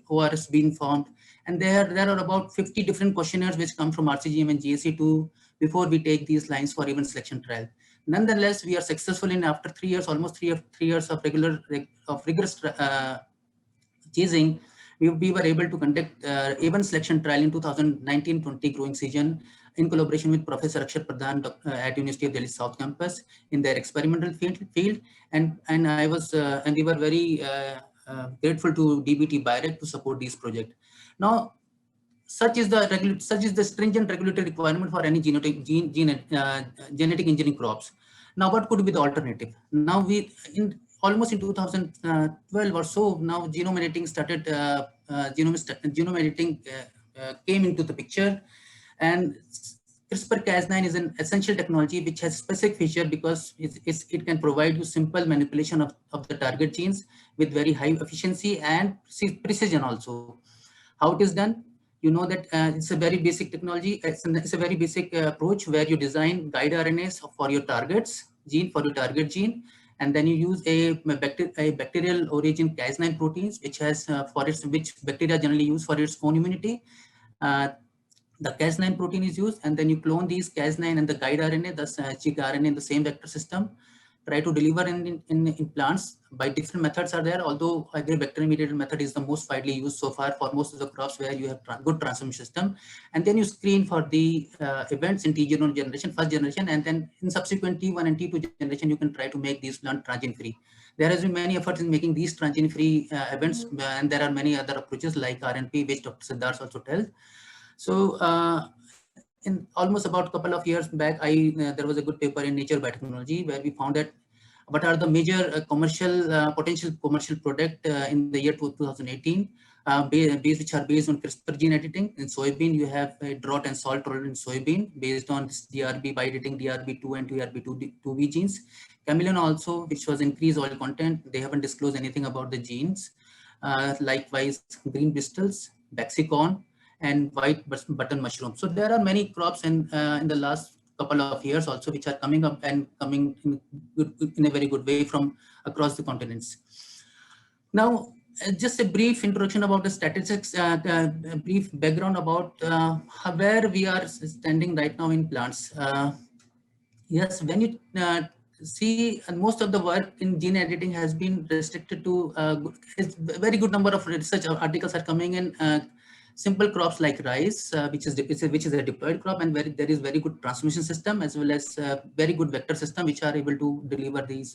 ORS being formed, and there are about 50 different questionnaires which come from RCGM and GSE2 before we take these lines for event selection trial. Nonetheless, we are successful in after 3 years, almost three years of rigorous chasing, we were able to conduct A1 selection trial in 2019-20 growing season in collaboration with Professor Akshar Pradhan at University of Delhi South Campus in their experimental field, and I was and we were very grateful to DBT BIREC to support this project. Now, such is the stringent regulatory requirement for any genetic engineering crops. Now, what could be the alternative? Now, almost in 2012 or so, now genome editing started. Genome editing came into the picture, and CRISPR-Cas9 is an essential technology which has specific feature because it can provide you simple manipulation of the target genes with very high efficiency and precision also. How it is done? You know that it's a very basic technology. It's a very basic approach where you design guide RNAs for your target gene, and then you use a bacterial origin Cas9 proteins, which has which bacteria generally use for its own immunity. The Cas9 protein is used, and then you clone these Cas9 and the guide RNA, the chicRNA in the same vector system. Try to deliver in plants by different methods are there, although agrobacterium mediated method is the most widely used so far for most of the crops where you have good transmission system. And then you screen for the events in T0 generation, first generation, and then in subsequent T1 and T2 generation, you can try to make these plant transgene free. There has been many efforts in making these transgene free events, and there are many other approaches like RNP, which Dr. Siddharth also tells. So in almost about a couple of years back, there was a good paper in Nature Biotechnology where we found that what are the major potential commercial product in the year 2018, which are based on CRISPR gene editing. In soybean, you have a drought and salt tolerant soybean based on DRB by editing DRB2 and DRB2V genes. Chameleon also, which was increased oil content. They haven't disclosed anything about the genes. Likewise, green bristles, Baxicon, and white button mushroom. So there are many crops in the last couple of years also which are coming up and coming in a very good way from across the continents. Now, just a brief introduction about the statistics, a brief background about where we are standing right now in plants. Yes, when you see, most of the work in gene editing has been restricted to a very good number of research articles are coming in. Simple crops like rice, which is a diploid crop, and there is very good transmission system as well as very good vector system, which are able to deliver these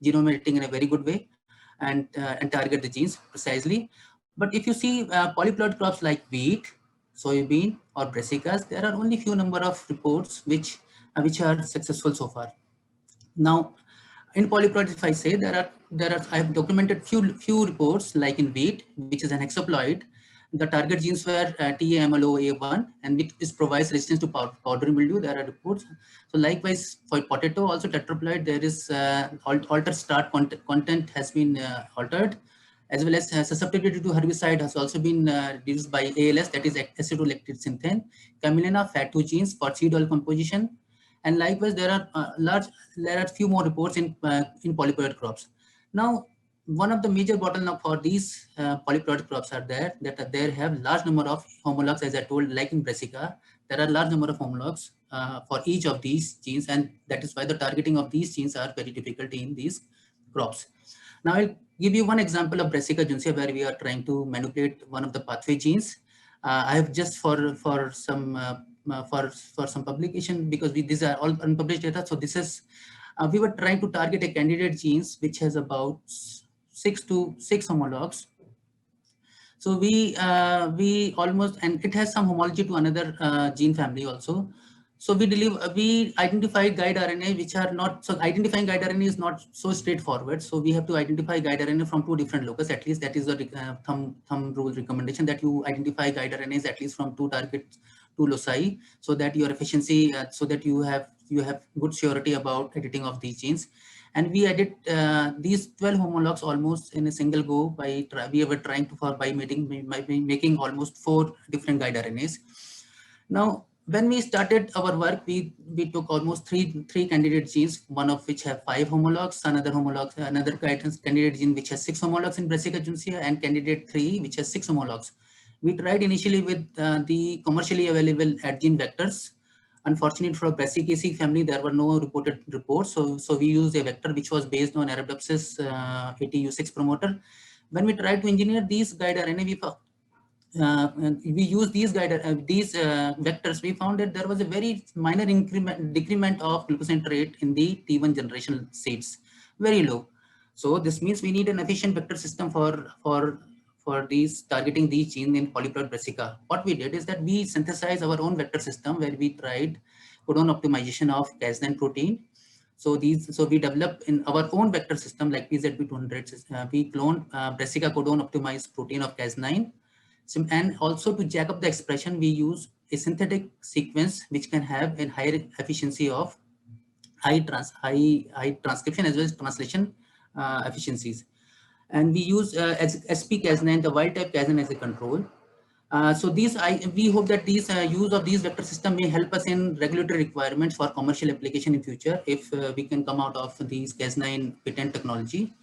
genome editing in a very good way and target the genes precisely. But if you see polyploid crops like wheat, soybean, or brassicas, there are only few number of reports which are successful so far. Now, in polyploid, if I say I have documented few reports like in wheat, which is an hexaploid. The target genes were TAMLO-A1, and which provides resistance to powdery mildew. There are reports. So likewise for potato, also tetraploid, there is altered start content has been altered, as well as susceptibility to herbicide has also been reduced by ALS, that is acetolactate synthane. Camelina, FAT2 genes for seed oil composition, and likewise there are few more reports in polyploid crops. Now, one of the major bottleneck for these polyploid crops are that they have large number of homologs, as I told, like in brassica, there are large number of homologs for each of these genes, and that is why the targeting of these genes are very difficult in these crops. Now, I'll give you one example of Brassica juncea where we are trying to manipulate one of the pathway genes. I have just for some publication, because these are all unpublished data. So this is we were trying to target a candidate genes which has about 6 homologs. So we almost, and it has some homology to another gene family also. So we identify guide RNA which are not, so identifying guide RNA is not so straightforward. So we have to identify guide RNA from 2 different locus. At least that is the thumb rule recommendation, that you identify guide RNAs at least from 2 targets, 2 loci, so that your efficiency, so that you have good surety about editing of these genes. And we edit these 12 homologs almost in a single go by making almost 4 different guide RNAs. Now, when we started our work, we took almost three candidate genes, one of which have 5 homologs, another candidate gene which has 6 homologs in Brassica juncea, and candidate 3 which has 6 homologs. We tried initially with the commercially available AdGene vectors. Unfortunately for Brassicaceae family, there were no reported reports. So we used a vector which was based on Arabidopsis ATU6 promoter, When we try to engineer these guide RNA, we use these vectors, we found that there was a very minor decrement of glucosinate rate in the T1 generation seeds, very low. So this means we need an efficient vector system for these targeting these genes in polyploid brassica. What we did is that we synthesized our own vector system where we tried codon optimization of Cas9 protein. So we developed in our own vector system like PZB200. We cloned brassica codon optimized protein of Cas9. And also to jack up the expression, we use a synthetic sequence which can have a higher efficiency of high transcription as well as translation efficiencies. And we use SP Cas9, the wild type Cas9 as a control. So we hope that these use of these vector system may help us in regulatory requirements for commercial application in future if we can come out of these Cas9 patent technology.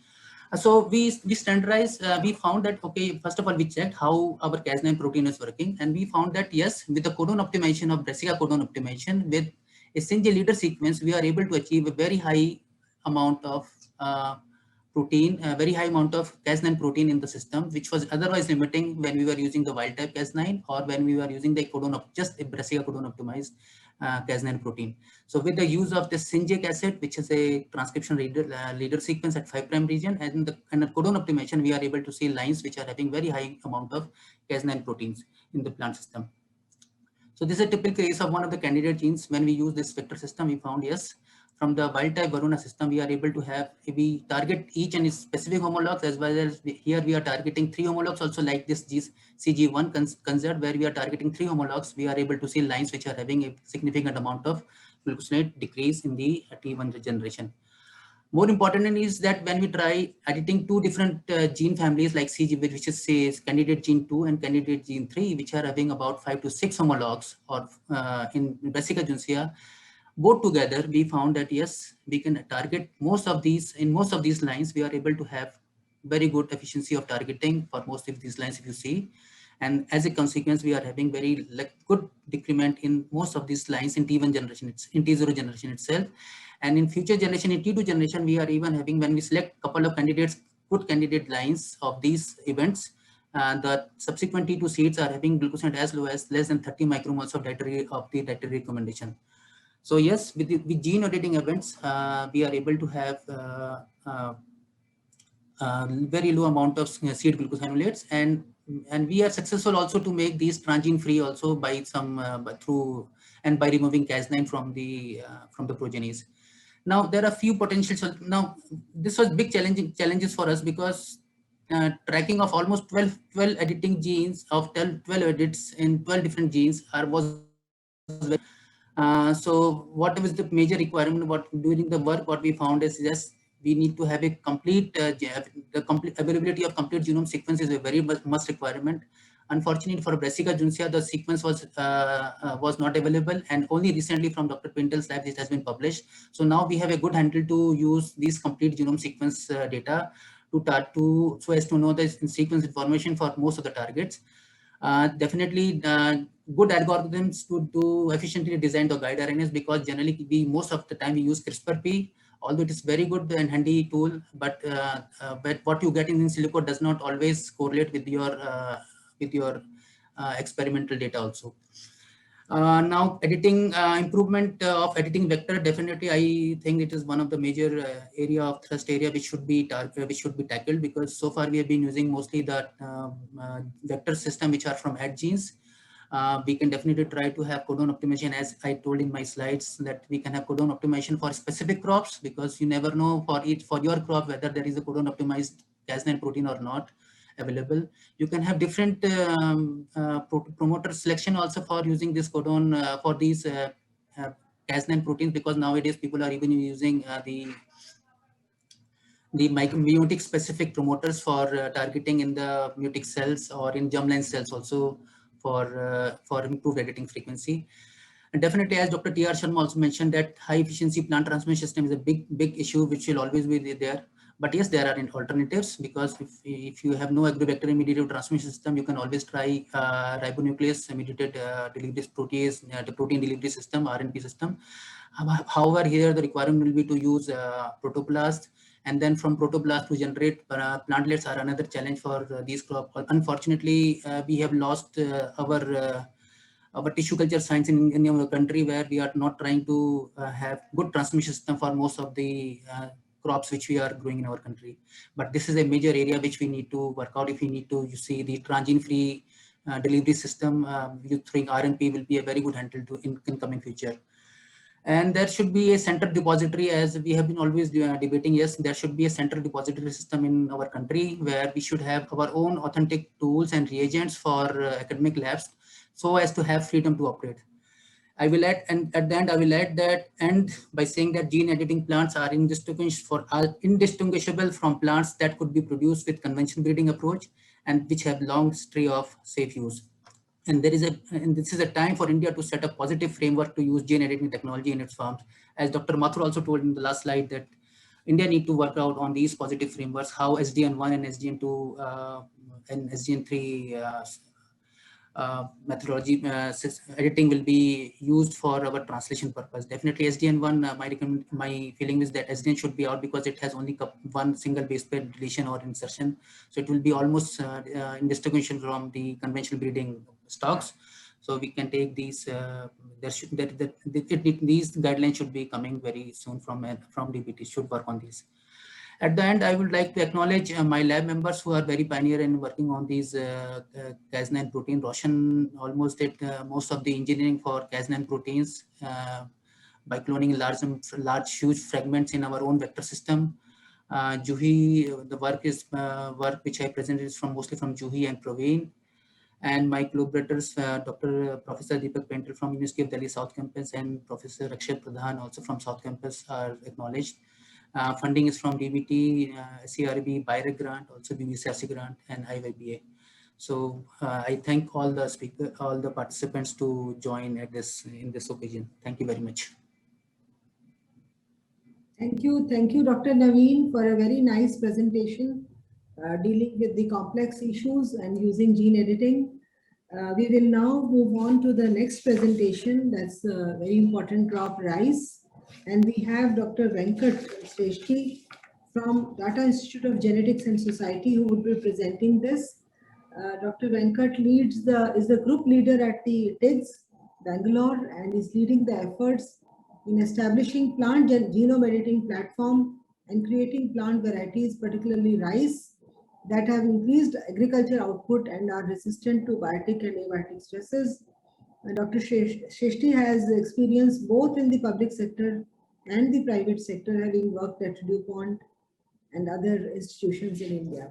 So we standardized, we found that, okay, first of all, we checked how our Cas9 protein is working. And we found that, yes, with the codon optimization of brassica codon optimization, with a Synge leader sequence, we are able to achieve a very high amount of protein, a very high amount of Cas9 protein in the system, which was otherwise limiting when we were using the wild type Cas9 or when we were using the just a brassica codon optimized Cas9 protein. So with the use of the syngic acid, which is a transcription leader sequence at 5' region, and the codon optimization, we are able to see lines which are having very high amount of Cas9 proteins in the plant system. So this is a typical case of one of the candidate genes. When we use this vector system, we found, yes, from the wild type Varuna system, we are able to have, we target each and specific homologs, as well as here we are targeting 3 homologs also, like this CG1 concept, where we are targeting 3 homologs. We are able to see lines which are having a significant amount of glucosinate decrease in the T1 generation. More important is that when we try editing 2 different gene families like CG, which is say candidate gene 2 and candidate gene 3, which are having about 5 to 6 homologs, or in Brassica juncea, both together, we found that, yes, we can target most of these. In most of these lines, we are able to have very good efficiency of targeting for most of these lines, if you see. And as a consequence, we are having very good decrement in most of these lines in T1 generation, in T0 generation itself. And in future generation, in T2 generation, we are even having, when we select a couple of candidates, good candidate lines of these events, the subsequent T2 seeds are having glucosinate as low as less than 30 micromoles of the dietary recommendation. So yes, with gene editing events, we are able to have very low amount of seed glucosinolates, and we are successful also to make these transgene free also by some by removing Cas9 from the progenies. Now there are few potential. Now this was big challenges for us, because tracking of almost 12 editing genes of 12 edits in 12 different genes was very. So what was the major requirement? During the work, what we found is, yes, we need to have a complete, the complete availability of complete genome sequence is a very must requirement. Unfortunately for Brassica juncea, the sequence was not available, and only recently from Dr. Pintel's lab this has been published. So now we have a good handle to use these complete genome sequence data so as to know the sequence information for most of the targets. Definitely good algorithms to efficiently design the guide RNAs, because generally most of the time we use CRISPR-P, although it is very good and handy tool, but what you get in silico does not always correlate with your experimental data also. Now editing, improvement of editing vector, definitely I think it is one of the major area of thrust area which should be tackled, because so far we have been using mostly the vector system which are from AD genes. We can definitely try to have codon optimization, as I told in my slides, that we can have codon optimization for specific crops, because you never know for your crop whether there is a codon optimized Cas9 protein or not available. You can have different promoter selection also for using this codon for these Cas9 proteins, because nowadays people are even using the meiotic specific promoters for targeting in the meiotic cells or in germline cells also for improved editing frequency. And definitely, as Dr. T.R. Sharma also mentioned, that high efficiency plant transmission system is a big issue which will always be there. But yes, there are alternatives, because if you have no agrobacterium mediated transmission system, you can always try ribonuclease mediated delivery protease, the protein delivery system, RNP system. However, here the requirement will be to use protoplast, And then from protoblast to generate plantlets are another challenge for these crops. Unfortunately, we have lost our tissue culture science in our country, where we are not trying to have good transmission system for most of the crops which we are growing in our country. But this is a major area which we need to work out. If we need to, you see, the transgene-free delivery system, you think RNP will be a very good handle to in coming future. And there should be a central depository, as we have been always debating. Yes, there should be a central depository system in our country, where we should have our own authentic tools and reagents for academic labs, so as to have freedom to operate. I will add, and at the end I will add that, and by saying that gene editing plants are indistinguishable from plants that could be produced with conventional breeding approach and which have long history of safe use. And this is a time for India to set a positive framework to use gene editing technology in its farms. As Dr. Mathur also told in the last slide, that India need to work out on these positive frameworks, how SDN1 and SDN2 and SDN3 methodology editing will be used for our translation purpose. Definitely SDN1, my feeling is that SDN should be out, because it has only one single base pair deletion or insertion. So it will be almost indistinguishable from the conventional breeding stocks. So we can take these, these guidelines should be coming very soon from DBT, should work on these. At the end, I would like to acknowledge my lab members who are very pioneer in working on these Cas9 protein. Roshan almost did most of the engineering for Cas9 proteins by cloning large, huge fragments in our own vector system. Juhi, the work which I presented is mostly from Juhi and Praveen. And my collaborators, Professor Deepak Pentel from University of Delhi South Campus and Professor Akshay Pradhan also from South Campus are acknowledged. Funding is from DBT, CRB, BIREC grant, also BBCRC grant, and IYBA. So I thank all the participants to join in this occasion. Thank you very much. Thank you, Dr. Naveen, for a very nice presentation dealing with the complex issues and using gene editing. We will now move on to the next presentation. That's a very important crop, rice. And we have Dr. Venkat Sreshti from Tata Institute of Genetics and Society, who would be presenting this. Dr. Venkat is the group leader at the TIGS, Bangalore, and is leading the efforts in establishing plant genome editing platform and creating plant varieties, particularly rice, that have increased agriculture output and are resistant to biotic and abiotic stresses. Dr. Sreshti has experience both in the public sector and the private sector, having worked at DuPont and other institutions in India.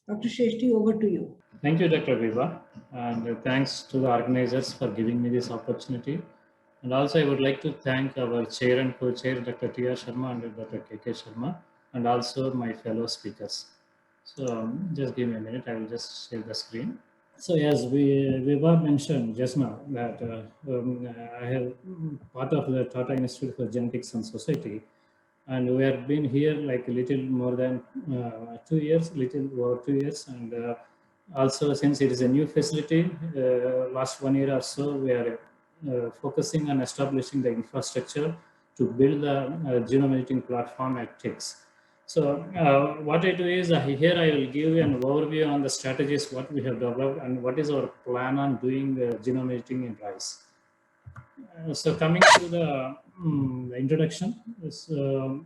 Dr. Sreshti, over to you. Thank you, Dr. Viva, and thanks to the organizers for giving me this opportunity. And also I would like to thank our chair and co-chair, Dr. T.R. Sharma and Dr. K.K. Sharma, and also my fellow speakers. So just give me a minute, I will just share the screen. So as Viva mentioned just now, that I have part of the Tata Institute for Genetics and Society, and we have been here like a little more than 2 years, and also since it is a new facility, last 1 year or so, we are focusing on establishing the infrastructure to build the genome editing platform at TIGS. So what I do is here I will give you an overview on the strategies, what we have developed and what is our plan on doing genome editing in rice. So coming to the introduction,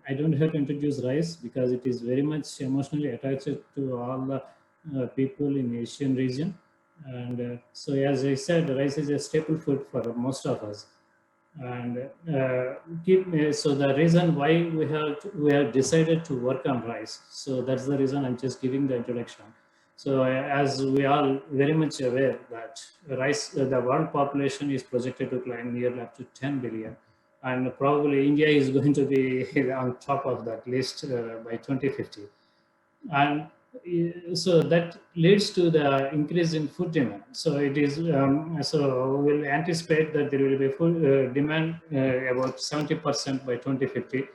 I don't have to introduce rice because it is very much emotionally attached to all the people in the Asian region. And so as I said, rice is a staple food for most of us. And so the reason why we have decided to work on rice, so that's the reason I'm just giving the introduction. So as we are very much aware that rice, the world population is projected to climb nearly up to 10 billion, and probably India is going to be on top of that list by 2050. And so that leads to the increase in food demand. So it is so we'll anticipate that there will be food demand about 70% by 2050.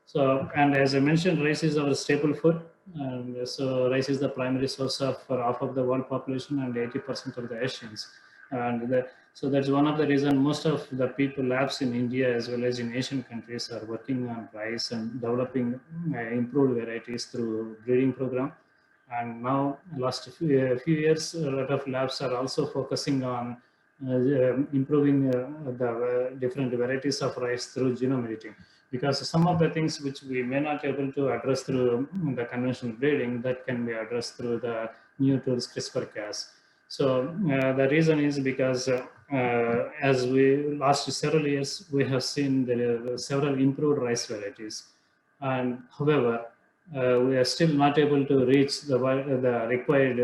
So, and as I mentioned, rice is our staple food, and so rice is the primary source for half of the world population and 80% of the Asians. And so that's one of the reasons most of the people labs in India as well as in Asian countries are working on rice and developing improved varieties through breeding program. And now last few years, a lot of labs are also focusing on improving the different varieties of rice through genome editing, because some of the things which we may not be able to address through the conventional breeding, that can be addressed through the new tools CRISPR-Cas. So the reason is because as we last several years, we have seen there are several improved rice varieties. And however, we are still not able to reach the required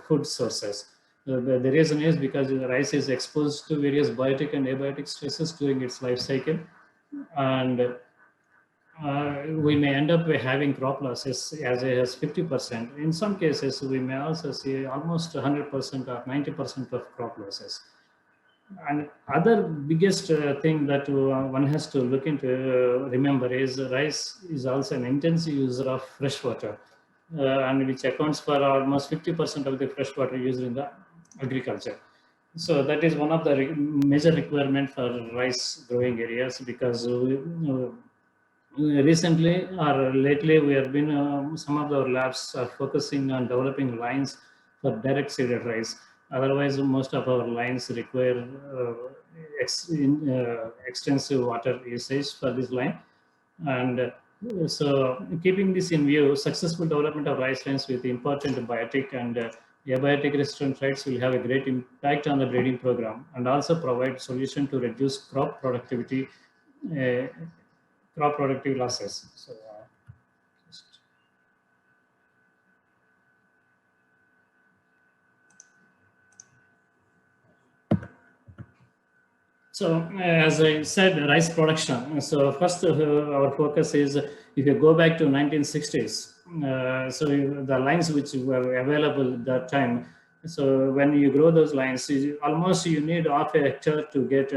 food sources. The reason is because the rice is exposed to various biotic and abiotic stresses during its life cycle. And we may end up having crop losses as high as 50%. In some cases, we may also see almost 100% or 90% of crop losses. And other biggest thing that one has to look into, remember, is rice is also an intensive user of fresh water, and which accounts for almost 50% of the fresh water used in the agriculture. So that is one of the major requirement for rice growing areas, because recently or lately we have been, some of our labs are focusing on developing lines for direct seeded rice. Otherwise, most of our lines require extensive water usage for this line. And so keeping this in view, successful development of rice lines with important biotic and abiotic resistant traits will have a great impact on the breeding program, and also provide solution to reduce crop productivity losses. So, So as I said, rice production. So first, our focus is, if you go back to 1960s, so the lines which were available at that time. So when you grow those lines, almost you need half a hectare to get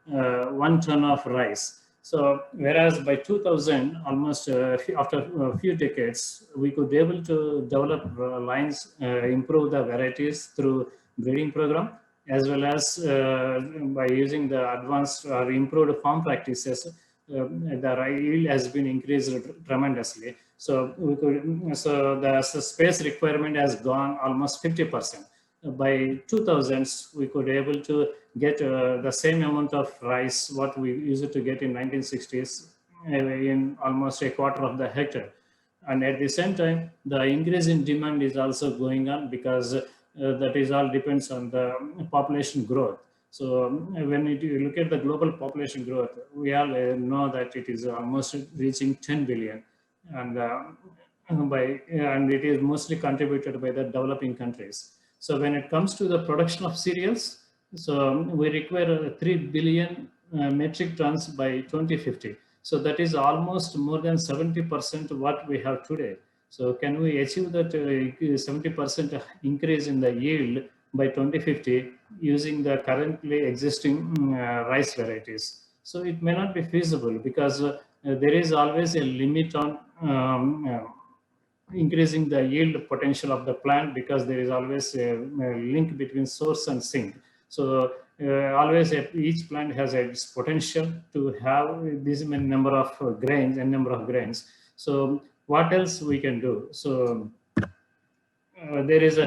1 ton of rice. So whereas by 2000, almost after a few decades, we could be able to develop lines, improve the varieties through breeding program, as well as by using the advanced or improved farm practices, the yield has been increased tremendously. So the space requirement has gone almost 50%. By 2000s, we could be able to get the same amount of rice what we used to get in 1960s in almost a quarter of the hectare. And at the same time, the increase in demand is also going on, because that is all depends on the population growth. So when you look at the global population growth, we all know that it is almost reaching 10 billion, and it is mostly contributed by the developing countries. So when it comes to the production of cereals, so we require 3 billion metric tons by 2050. So that is almost more than 70% what we have today. So can we achieve that 70% increase in the yield by 2050 using the currently existing rice varieties? So it may not be feasible, because there is always a limit on increasing the yield potential of the plant, because there is always a link between source and sink. So always each plant has its potential to have this many number of grains and number of grains. So what else we can do? So there is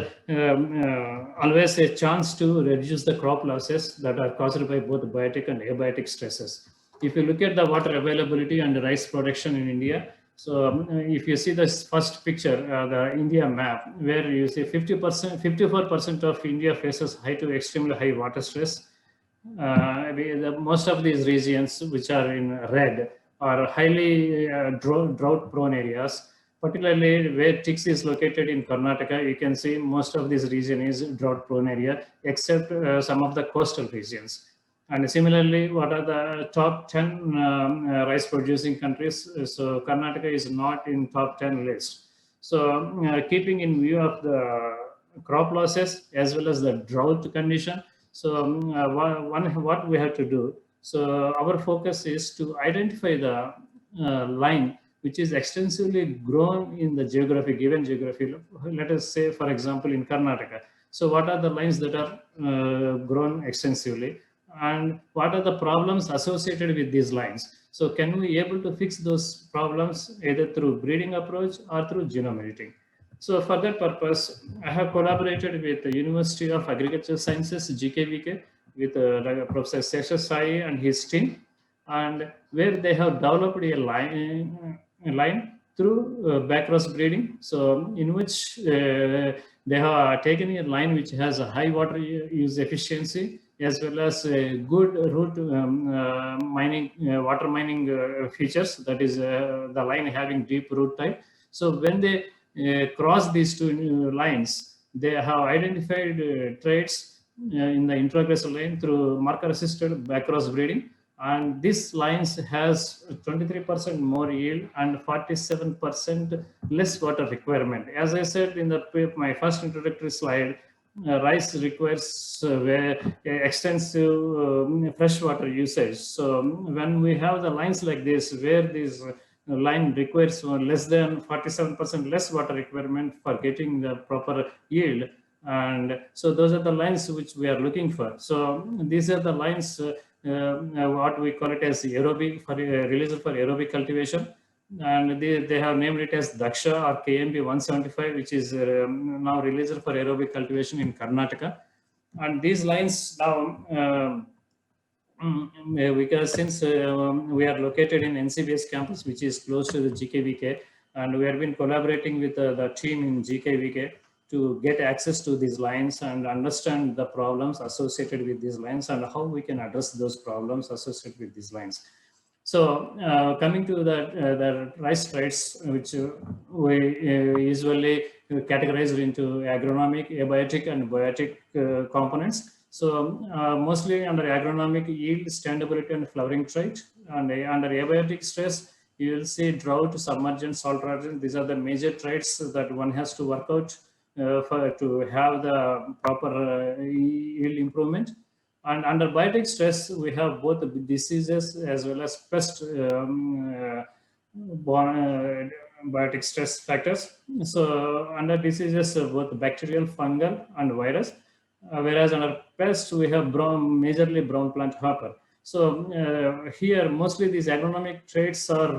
always a chance to reduce the crop losses that are caused by both biotic and abiotic stresses. If you look at the water availability and the rice production in India, so if you see this first picture, the India map, where you see 50%, 54% of India faces high to extremely high water stress. Most of these regions which are in red are highly drought prone areas, particularly where TICS is located in Karnataka. You can see most of this region is drought prone area, except some of the coastal regions. And similarly, what are the top 10 rice producing countries? So Karnataka is not in top 10 list. So keeping in view of the crop losses as well as the drought condition, so what we have to do, so our focus is to identify the line which is extensively grown in the geography, given geography. Let us say, for example, in Karnataka. So what are the lines that are grown extensively, and what are the problems associated with these lines? So can we able to fix those problems either through breeding approach or through genome editing? So for that purpose, I have collaborated with the University of Agricultural Sciences, GKVK, with Professor Sesha Sai and his team, and where they have developed a line through backcross breeding. So in which they have taken a line which has a high water use efficiency as well as a good root mining, water mining features. That is the line having deep root type. So when they cross these two lines, they have identified traits in the introgressor line through marker assisted backcross breeding, and this lines has 23% more yield and 47% less water requirement. As I said in my first introductory slide, rice requires extensive freshwater usage. So when we have the lines like this, where this line requires less than 47% less water requirement for getting the proper yield, and so those are the lines which we are looking for. So these are the lines what we call it as aerobic for released for aerobic cultivation, and they have named it as Daksha or KMB 175, which is now released for aerobic cultivation in Karnataka. And these lines now because since we are located in NCBS campus, which is close to the GKVK, and we have been collaborating with the team in GKVK to get access to these lines and understand the problems associated with these lines and how we can address those problems associated with these lines. So coming to the rice traits, which we usually categorized into agronomic, abiotic, and biotic components. So mostly under agronomic, yield, standability, and flowering trait, and under abiotic stress, you will see drought, submergence, salt reduction. These are the major traits that one has to work out to have the proper yield improvement. And under biotic stress, we have both diseases as well as pest biotic stress factors. So under diseases, both bacterial, fungal, and virus. Whereas under pest, we have majorly brown plant hopper. So here, mostly these agronomic traits are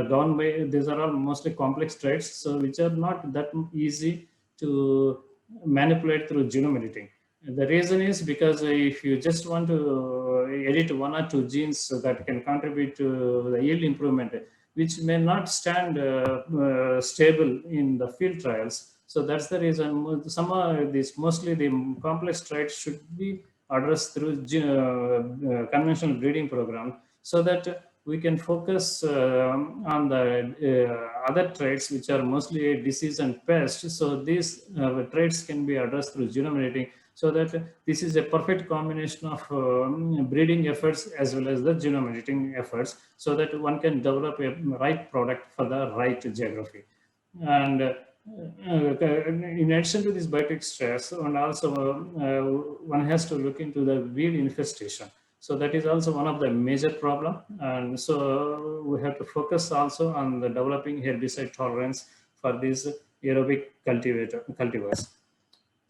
done by, these are all mostly complex traits, so which are not that easy to manipulate through genome editing. The reason is because if you just want to edit one or two genes that can contribute to the yield improvement, which may not stand stable in the field trials. So that's the reason some of these, mostly the complex traits, should be addressed through conventional breeding program, so that we can focus on the other traits which are mostly disease and pest. So these traits can be addressed through genome editing, so that this is a perfect combination of breeding efforts as well as the genome editing efforts, so that one can develop a right product for the right geography. And in addition to this biotic stress, and also one has to look into the weed infestation. So that is also one of the major problem, and so we have to focus also on the developing herbicide tolerance for these aerobic cultivars.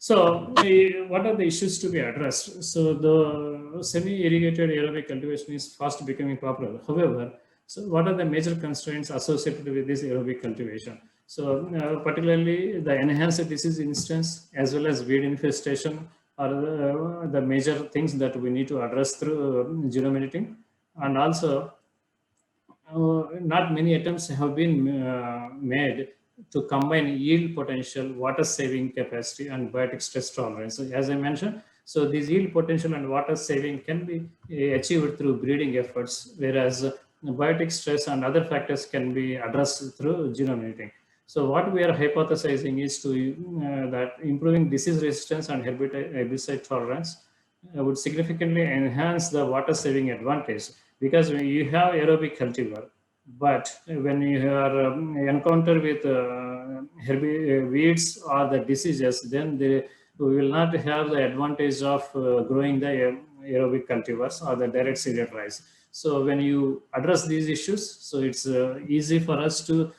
So what are the issues to be addressed? So the semi-irrigated aerobic cultivation is fast becoming popular. However, so what are the major constraints associated with this aerobic cultivation? So particularly the enhanced disease instance as well as weed infestation are the major things that we need to address through genome editing. And also not many attempts have been made to combine yield potential, water saving capacity, and biotic stress tolerance. So as I mentioned, so this yield potential and water saving can be achieved through breeding efforts, whereas biotic stress and other factors can be addressed through genome editing. So what we are hypothesizing is that improving disease resistance and herbicide tolerance would significantly enhance the water saving advantage, because when you have aerobic cultivar, but when you are encounter with weeds or the diseases, then we will not have the advantage of growing the aerobic cultivars or the direct seeded rice. So when you address these issues, so it's easy for us to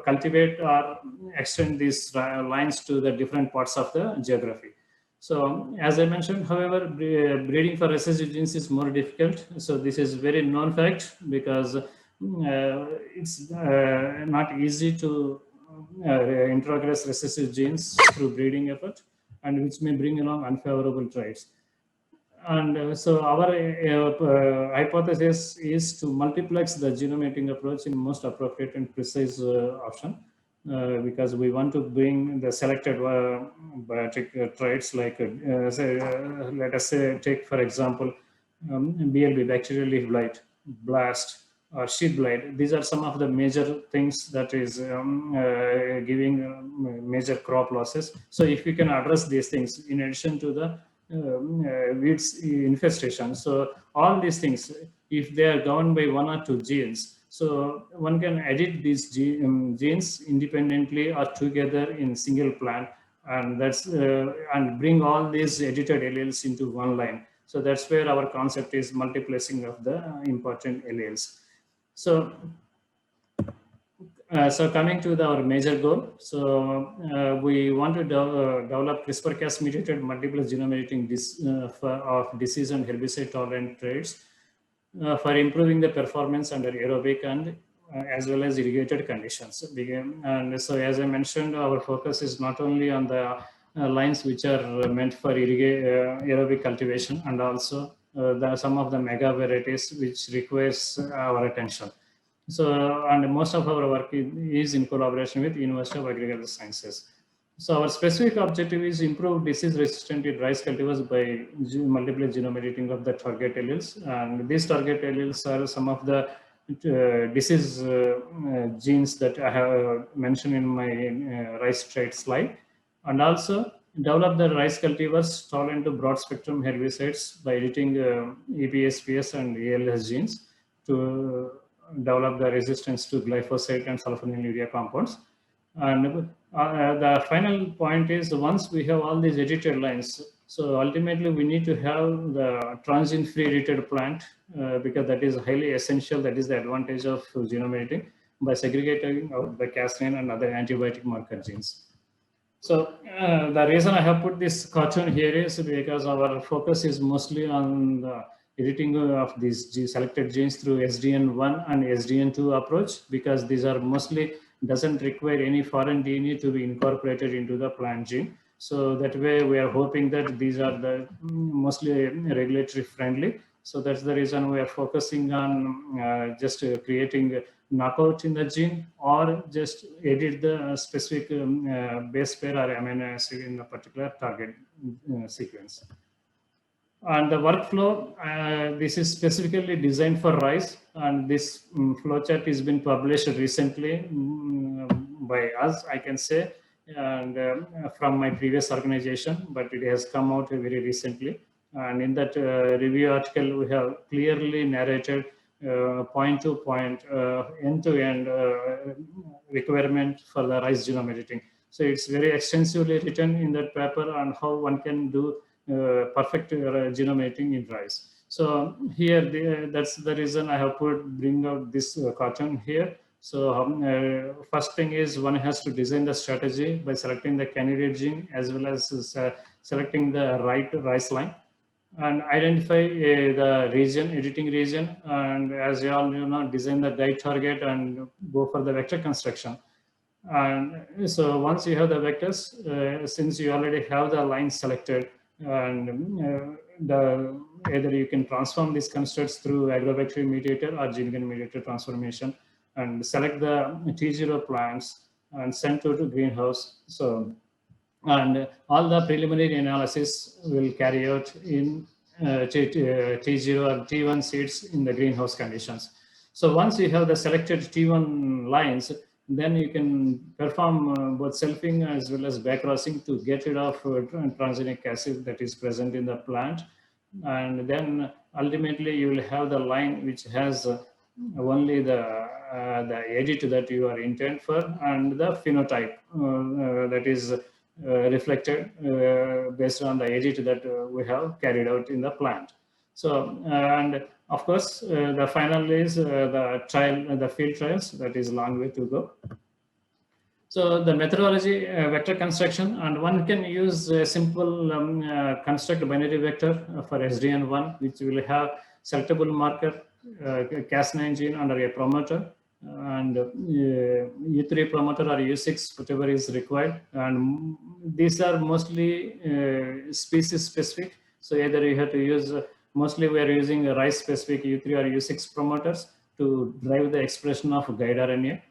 cultivate or extend these lines to the different parts of the geography. So as I mentioned, however, breeding for recessive genes is more difficult. So this is very known fact because it's not easy to introgress recessive genes through breeding effort, and which may bring along unfavorable traits. And so our hypothesis is to multiplex the genome editing approach in most appropriate and precise option, because we want to bring the selected biotic traits like, let us say, take for example, BLB, bacterial leaf blight, blast, or sheath blight. These are some of the major things that is giving major crop losses. So if we can address these things in addition to the weeds infestation, so all these things, if they are governed by one or two genes, so one can edit these genes independently or together in single plant, and that's and bring all these edited alleles into one line. So that's where our concept is multiplexing of the important alleles. So so coming to our major goal, so we want to develop CRISPR-Cas mediated multiplex genome editing of disease and herbicide tolerant traits for improving the performance under aerobic and as well as irrigated conditions. And so as I mentioned, our focus is not only on the lines which are meant for aerobic cultivation, and also some of the mega varieties which requires our attention. So, and most of our work is in collaboration with University of Agricultural Sciences. So our specific objective is improve disease-resistant rice cultivars by multiplex genome editing of the target alleles. And these target alleles are some of the disease genes that I have mentioned in my rice trait slide. And also develop the rice cultivars tolerant to broad spectrum herbicides by editing EPSPS and ALS genes to develop the resistance to glyphosate and sulfonylurea compounds. And the final point is, once we have all these edited lines, so ultimately we need to have the transgene-free edited plant because that is highly essential. That is the advantage of genome editing, by segregating out the Cas9 and other antibiotic marker genes. So the reason I have put this cartoon here is because our focus is mostly on the editing of these selected genes through SDN1 and SDN2 approach, because these are mostly doesn't require any foreign DNA to be incorporated into the plant gene. So that way we are hoping that these are the mostly regulatory friendly. So that's the reason we are focusing on just creating knockout in the gene, or just edit the specific base pair or amino acid in a particular target sequence. And the workflow, this is specifically designed for rice, and this flowchart has been published recently by us, I can say, and from my previous organization, but it has come out very recently. And in that review article, we have clearly narrated point to point, end to end requirement for the rice genome editing. So it's very extensively written in that paper on how one can do perfect genome editing in rice. So here, that's the reason I have bring out this cartoon here. So first thing is, one has to design the strategy by selecting the candidate gene as well as selecting the right rice line, and identify the region, editing region, and as you all know, design the guide target and go for the vector construction. And so once you have the vectors, since you already have the line selected, and either you can transform these constructs through agrobacterial mediator or gene mediator transformation, and select the T0 plants and send to the greenhouse. So, and all the preliminary analysis will carry out in T0 or T1 seeds in the greenhouse conditions. So once you have the selected T1 lines, then you can perform both selfing as well as backcrossing to get rid of transgenic acid that is present in the plant. And then ultimately you will have the line which has only the edit that you are intended for, and the phenotype that is reflected based on the edit that we have carried out in the plant. So, and Of course, the final is the field trials, that is a long way to go. So the methodology, vector construction, and one can use a simple construct binary vector for SDN1, which will have selectable marker, Cas9 gene under a promoter, and U3 promoter or U6, whatever is required. And these are mostly species specific. So either you have to use, mostly we are using a rice specific U3 or U6 promoters to drive the expression of guide RNA.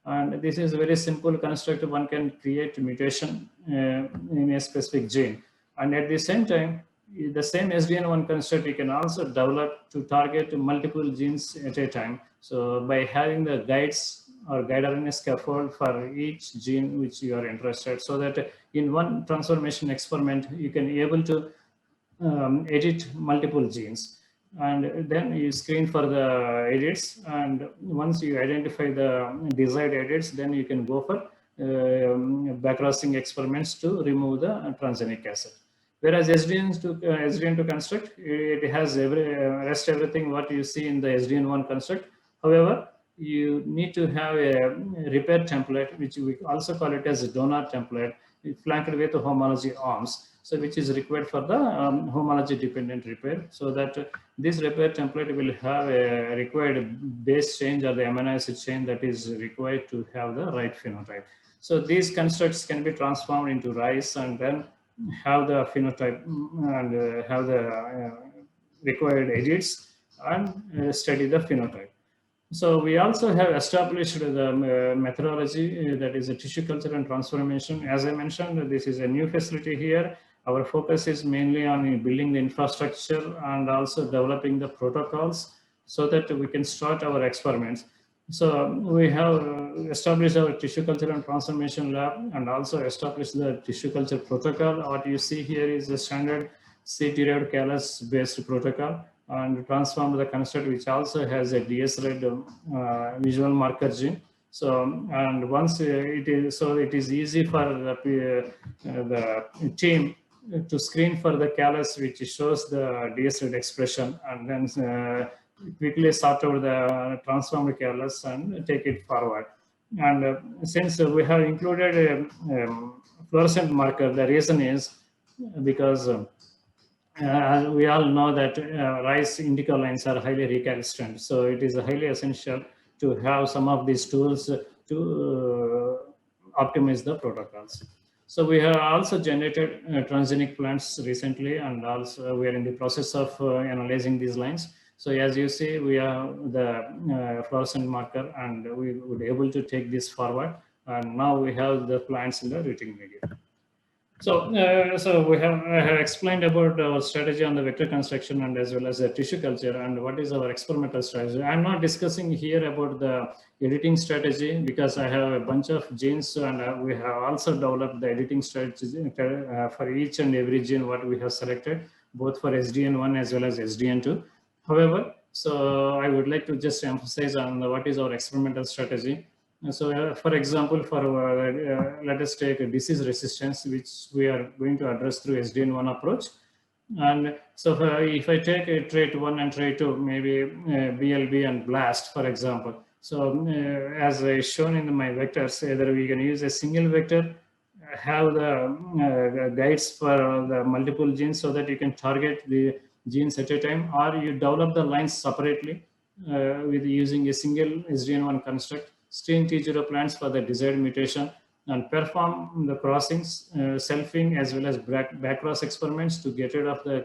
And this is a very simple construct. One can create mutation in a specific gene. And at the same time, the same SDN1 construct you can also develop to target multiple genes at a time. So by having the guides or guide RNA scaffold for each gene which you are interested, so that in one transformation experiment, you can be able to edit multiple genes. And then you screen for the edits, and once you identify the desired edits, then you can go for backcrossing experiments to remove the transgenic acid. Whereas SDN2 construct, it has everything what you see in the SDN1 construct. However, you need to have a repair template, which we also call it as a donor template, flanked with homology arms. So which is required for the homology dependent repair, so that this repair template will have a required base change or the amino acid chain that is required to have the right phenotype. So these constructs can be transformed into rice and then have the phenotype and have the required edits and study the phenotype. So we also have established the methodology that is a tissue culture and transformation. As I mentioned, this is a new facility here. Our focus is mainly on building the infrastructure and also developing the protocols so that we can start our experiments. So we have established our tissue culture and transformation lab and also established the tissue culture protocol. What you see here is a standard seed-derived callus based protocol, and transformed the construct which also has a DS-read visual marker gene. So, and once it is easy for the team to screen for the callus which shows the DS-read expression, and then quickly sort out the transformed callus and take it forward. And since we have included a fluorescent marker, the reason is because we all know that rice indica lines are highly recalcitrant. So it is highly essential to have some of these tools to optimize the protocols. So we have also generated transgenic plants recently, and also we are in the process of analyzing these lines. So as you see, we have the fluorescent marker, and we would be able to take this forward. And now we have the plants in the rooting media. So, I have explained about our strategy on the vector construction and as well as the tissue culture and what is our experimental strategy. I'm not discussing here about the editing strategy because I have a bunch of genes, and we have also developed the editing strategy for each and every gene what we have selected, both for SDN1 as well as SDN2. However, so I would like to just emphasize on what is our experimental strategy. So, for example, let us take a disease resistance, which we are going to address through SDN1 approach. And so, if I take a trait 1 and trait 2, maybe BLB and BLAST, for example. So, as I shown in my vectors, either we can use a single vector, have the guides for the multiple genes so that you can target the genes at a time, or you develop the lines separately with using a single SDN1 construct, screen T0 plants for the desired mutation, and perform the crossings, selfing as well as backcross experiments to get rid of the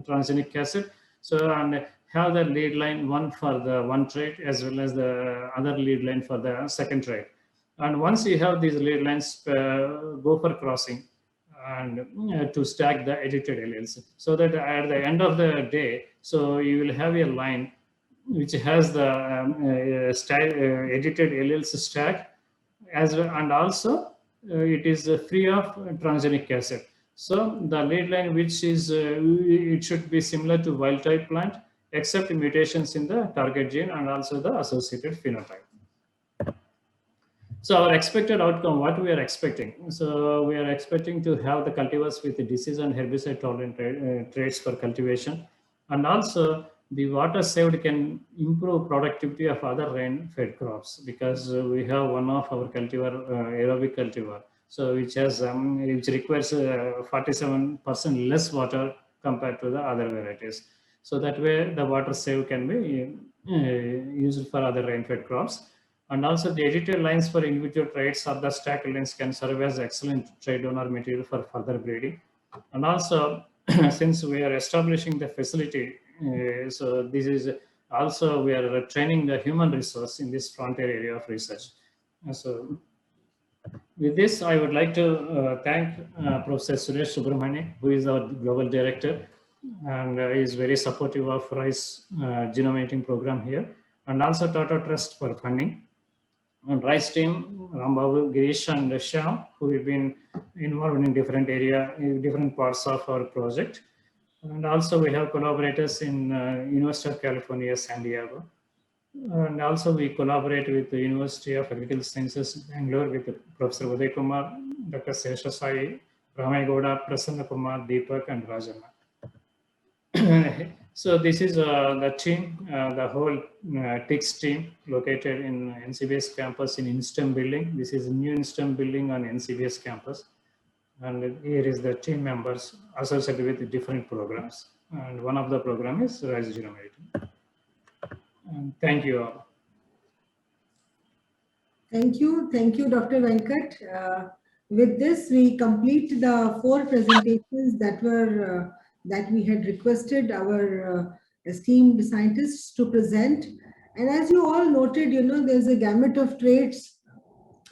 transgenic acid. So, and have the lead line one for the one trait as well as the other lead line for the second trait. And once you have these lead lines, go for crossing and to stack the edited alleles, so that at the end of the day, so you will have a line which has the edited alleles stack as well, and also it is free of transgenic acid. So the lead line, which is it should be similar to wild type plant, except mutations in the target gene and also the associated phenotype. So our expected outcome, what we are expecting. So we are expecting to have the cultivars with the disease and herbicide tolerant traits for cultivation. And also the water saved can improve productivity of other rain-fed crops, because we have one of our cultivar, aerobic cultivar, so which requires 47% less water compared to the other varieties. So that way the water save can be used for other rain-fed crops. And also the edited lines for individual traits or the stacked lines can serve as excellent trait donor material for further breeding. And also, since we are establishing the facility, so this is also we are training the human resource in this frontier area of research. So with this, I would like to thank Professor Suresh Subramani, who is our global director, and is very supportive of RISE genome editing program here, and also Tata Trust for funding. And RISE team, Rambabu, Girish, and Shyam, who have been involved in different area, in different parts of our project. And also we have collaborators in University of California, San Diego. And also we collaborate with the University of Agricultural Sciences, Bangalore, with Professor Uday Kumar, Dr. Sesha Sai, Ramay Gowda, Prasanna Kumar, Deepak, and Rajana. So this is the team, the whole TICS team located in NCBS campus in INSTEM building. This is a new INSTEM building on NCBS campus. And here is the team members associated with different programs. And one of the program is RISE genome editing. And thank you all. Thank you, Dr. Venkat. With this, we complete the 4 presentations that were that we had requested our esteemed scientists to present. And as you all noted, there's a gamut of traits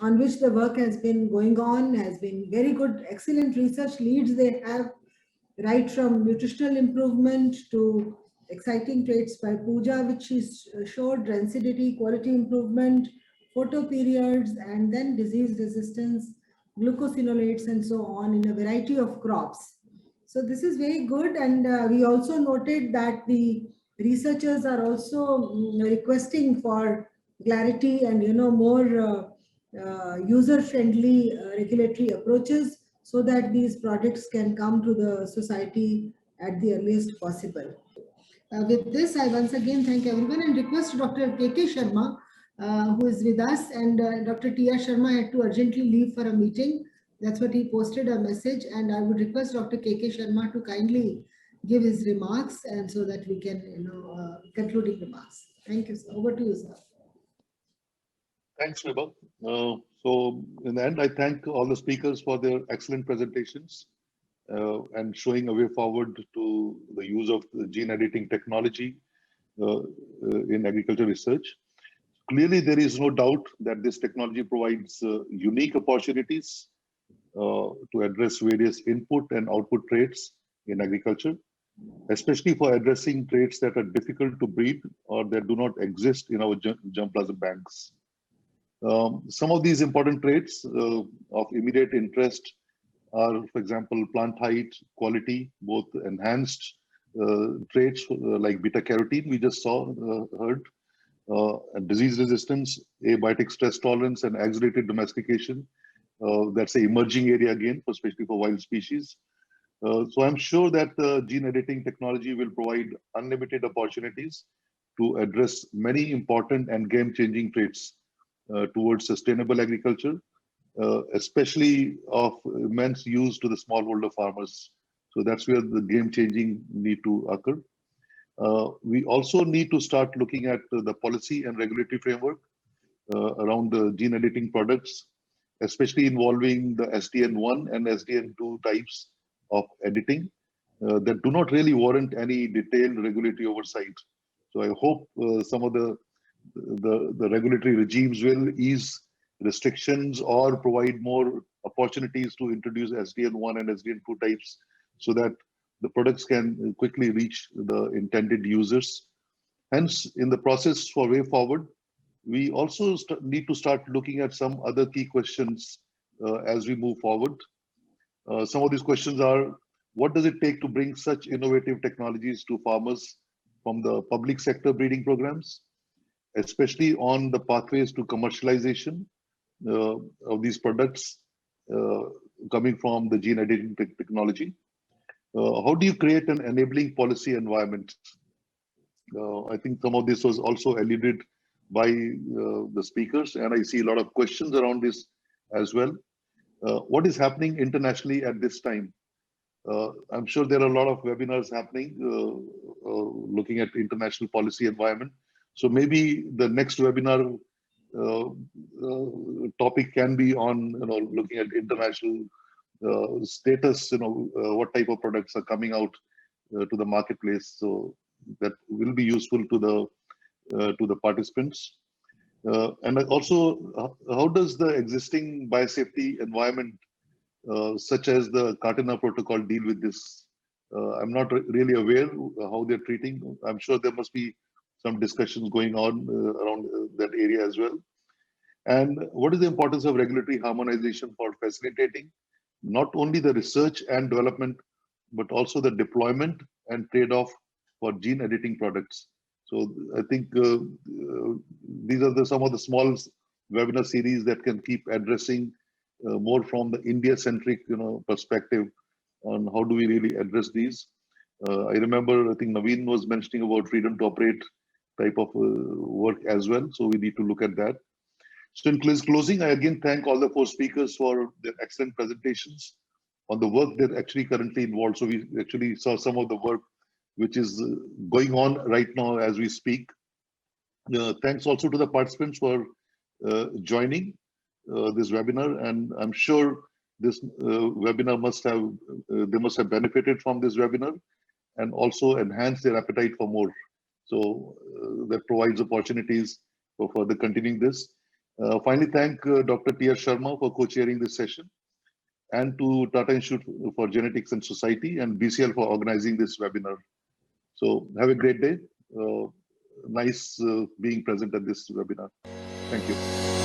on which the work has been going on, has been very good, excellent research leads they have, right from nutritional improvement to exciting traits by Pooja, which is showed rancidity, quality improvement, photoperiods, and then disease resistance, glucosinolates, and so on in a variety of crops. So this is very good. And we also noted that the researchers are also requesting for clarity and, more user-friendly regulatory approaches so that these projects can come to the society at the earliest possible. With this, I once again thank everyone and request Dr. KK Sharma, who is with us, and Dr. T.R. Sharma had to urgently leave for a meeting. That's what he posted a message, and I would request Dr. KK Sharma to kindly give his remarks, and so that we can, concluding remarks. Thank you, sir. Over to you, sir. Thanks, Vibha. So in the end, I thank all the speakers for their excellent presentations and showing a way forward to the use of the gene editing technology in agriculture research. Clearly, there is no doubt that this technology provides unique opportunities to address various input and output traits in agriculture, especially for addressing traits that are difficult to breed or that do not exist in our germplasm banks. Some of these important traits of immediate interest are, for example, plant height, quality, both enhanced traits like beta carotene we just heard, and disease resistance, abiotic stress tolerance, and accelerated domestication. That's an emerging area again, especially for wild species. So I'm sure that gene editing technology will provide unlimited opportunities to address many important and game-changing traits towards sustainable agriculture, especially of immense use to the smallholder farmers. So that's where the game-changing need to occur. We also need to start looking at the policy and regulatory framework around the gene editing products, especially involving the SDN1 and SDN2 types of editing that do not really warrant any detailed regulatory oversight. So I hope some of the regulatory regimes will ease restrictions or provide more opportunities to introduce SDN1 and SDN2 types so that the products can quickly reach the intended users. Hence, in the process for way forward, we also need to start looking at some other key questions as we move forward. Some of these questions are, what does it take to bring such innovative technologies to farmers from the public sector breeding programs, especially on the pathways to commercialization of these products coming from the gene editing technology? How do you create an enabling policy environment I think some of this was also alluded by the speakers, and I see a lot of questions around this as well. What is happening internationally at this time? I'm sure there are a lot of webinars happening looking at international policy environment. So maybe the next webinar topic can be on looking at international status, what type of products are coming out to the marketplace. So that will be useful to the participants. And also, how does the existing biosafety environment, such as the Cartagena Protocol, deal with this? I'm not really aware how they're treating. I'm sure there must be some discussions going on around that area as well. And what is the importance of regulatory harmonization for facilitating not only the research and development, but also the deployment and trade-off for gene editing products? So I think these are some of the small webinar series that can keep addressing more from the India-centric perspective on how do we really address these. I remember, I think Naveen was mentioning about freedom to operate type of work as well. So we need to look at that. So in closing, I again thank all the 4 speakers for their excellent presentations on the work they're actually currently involved. So we actually saw some of the work which is going on right now as we speak. Thanks also to the participants for joining this webinar, and I'm sure this webinar they must have benefited from this webinar and also enhanced their appetite for more. So that provides opportunities for further continuing this. Finally, thank Dr. T.R. Sharma for co-chairing this session, and to Tata Institute for Genetics and Society and BCL for organizing this webinar. So have a great day. Nice being present at this webinar. Thank you.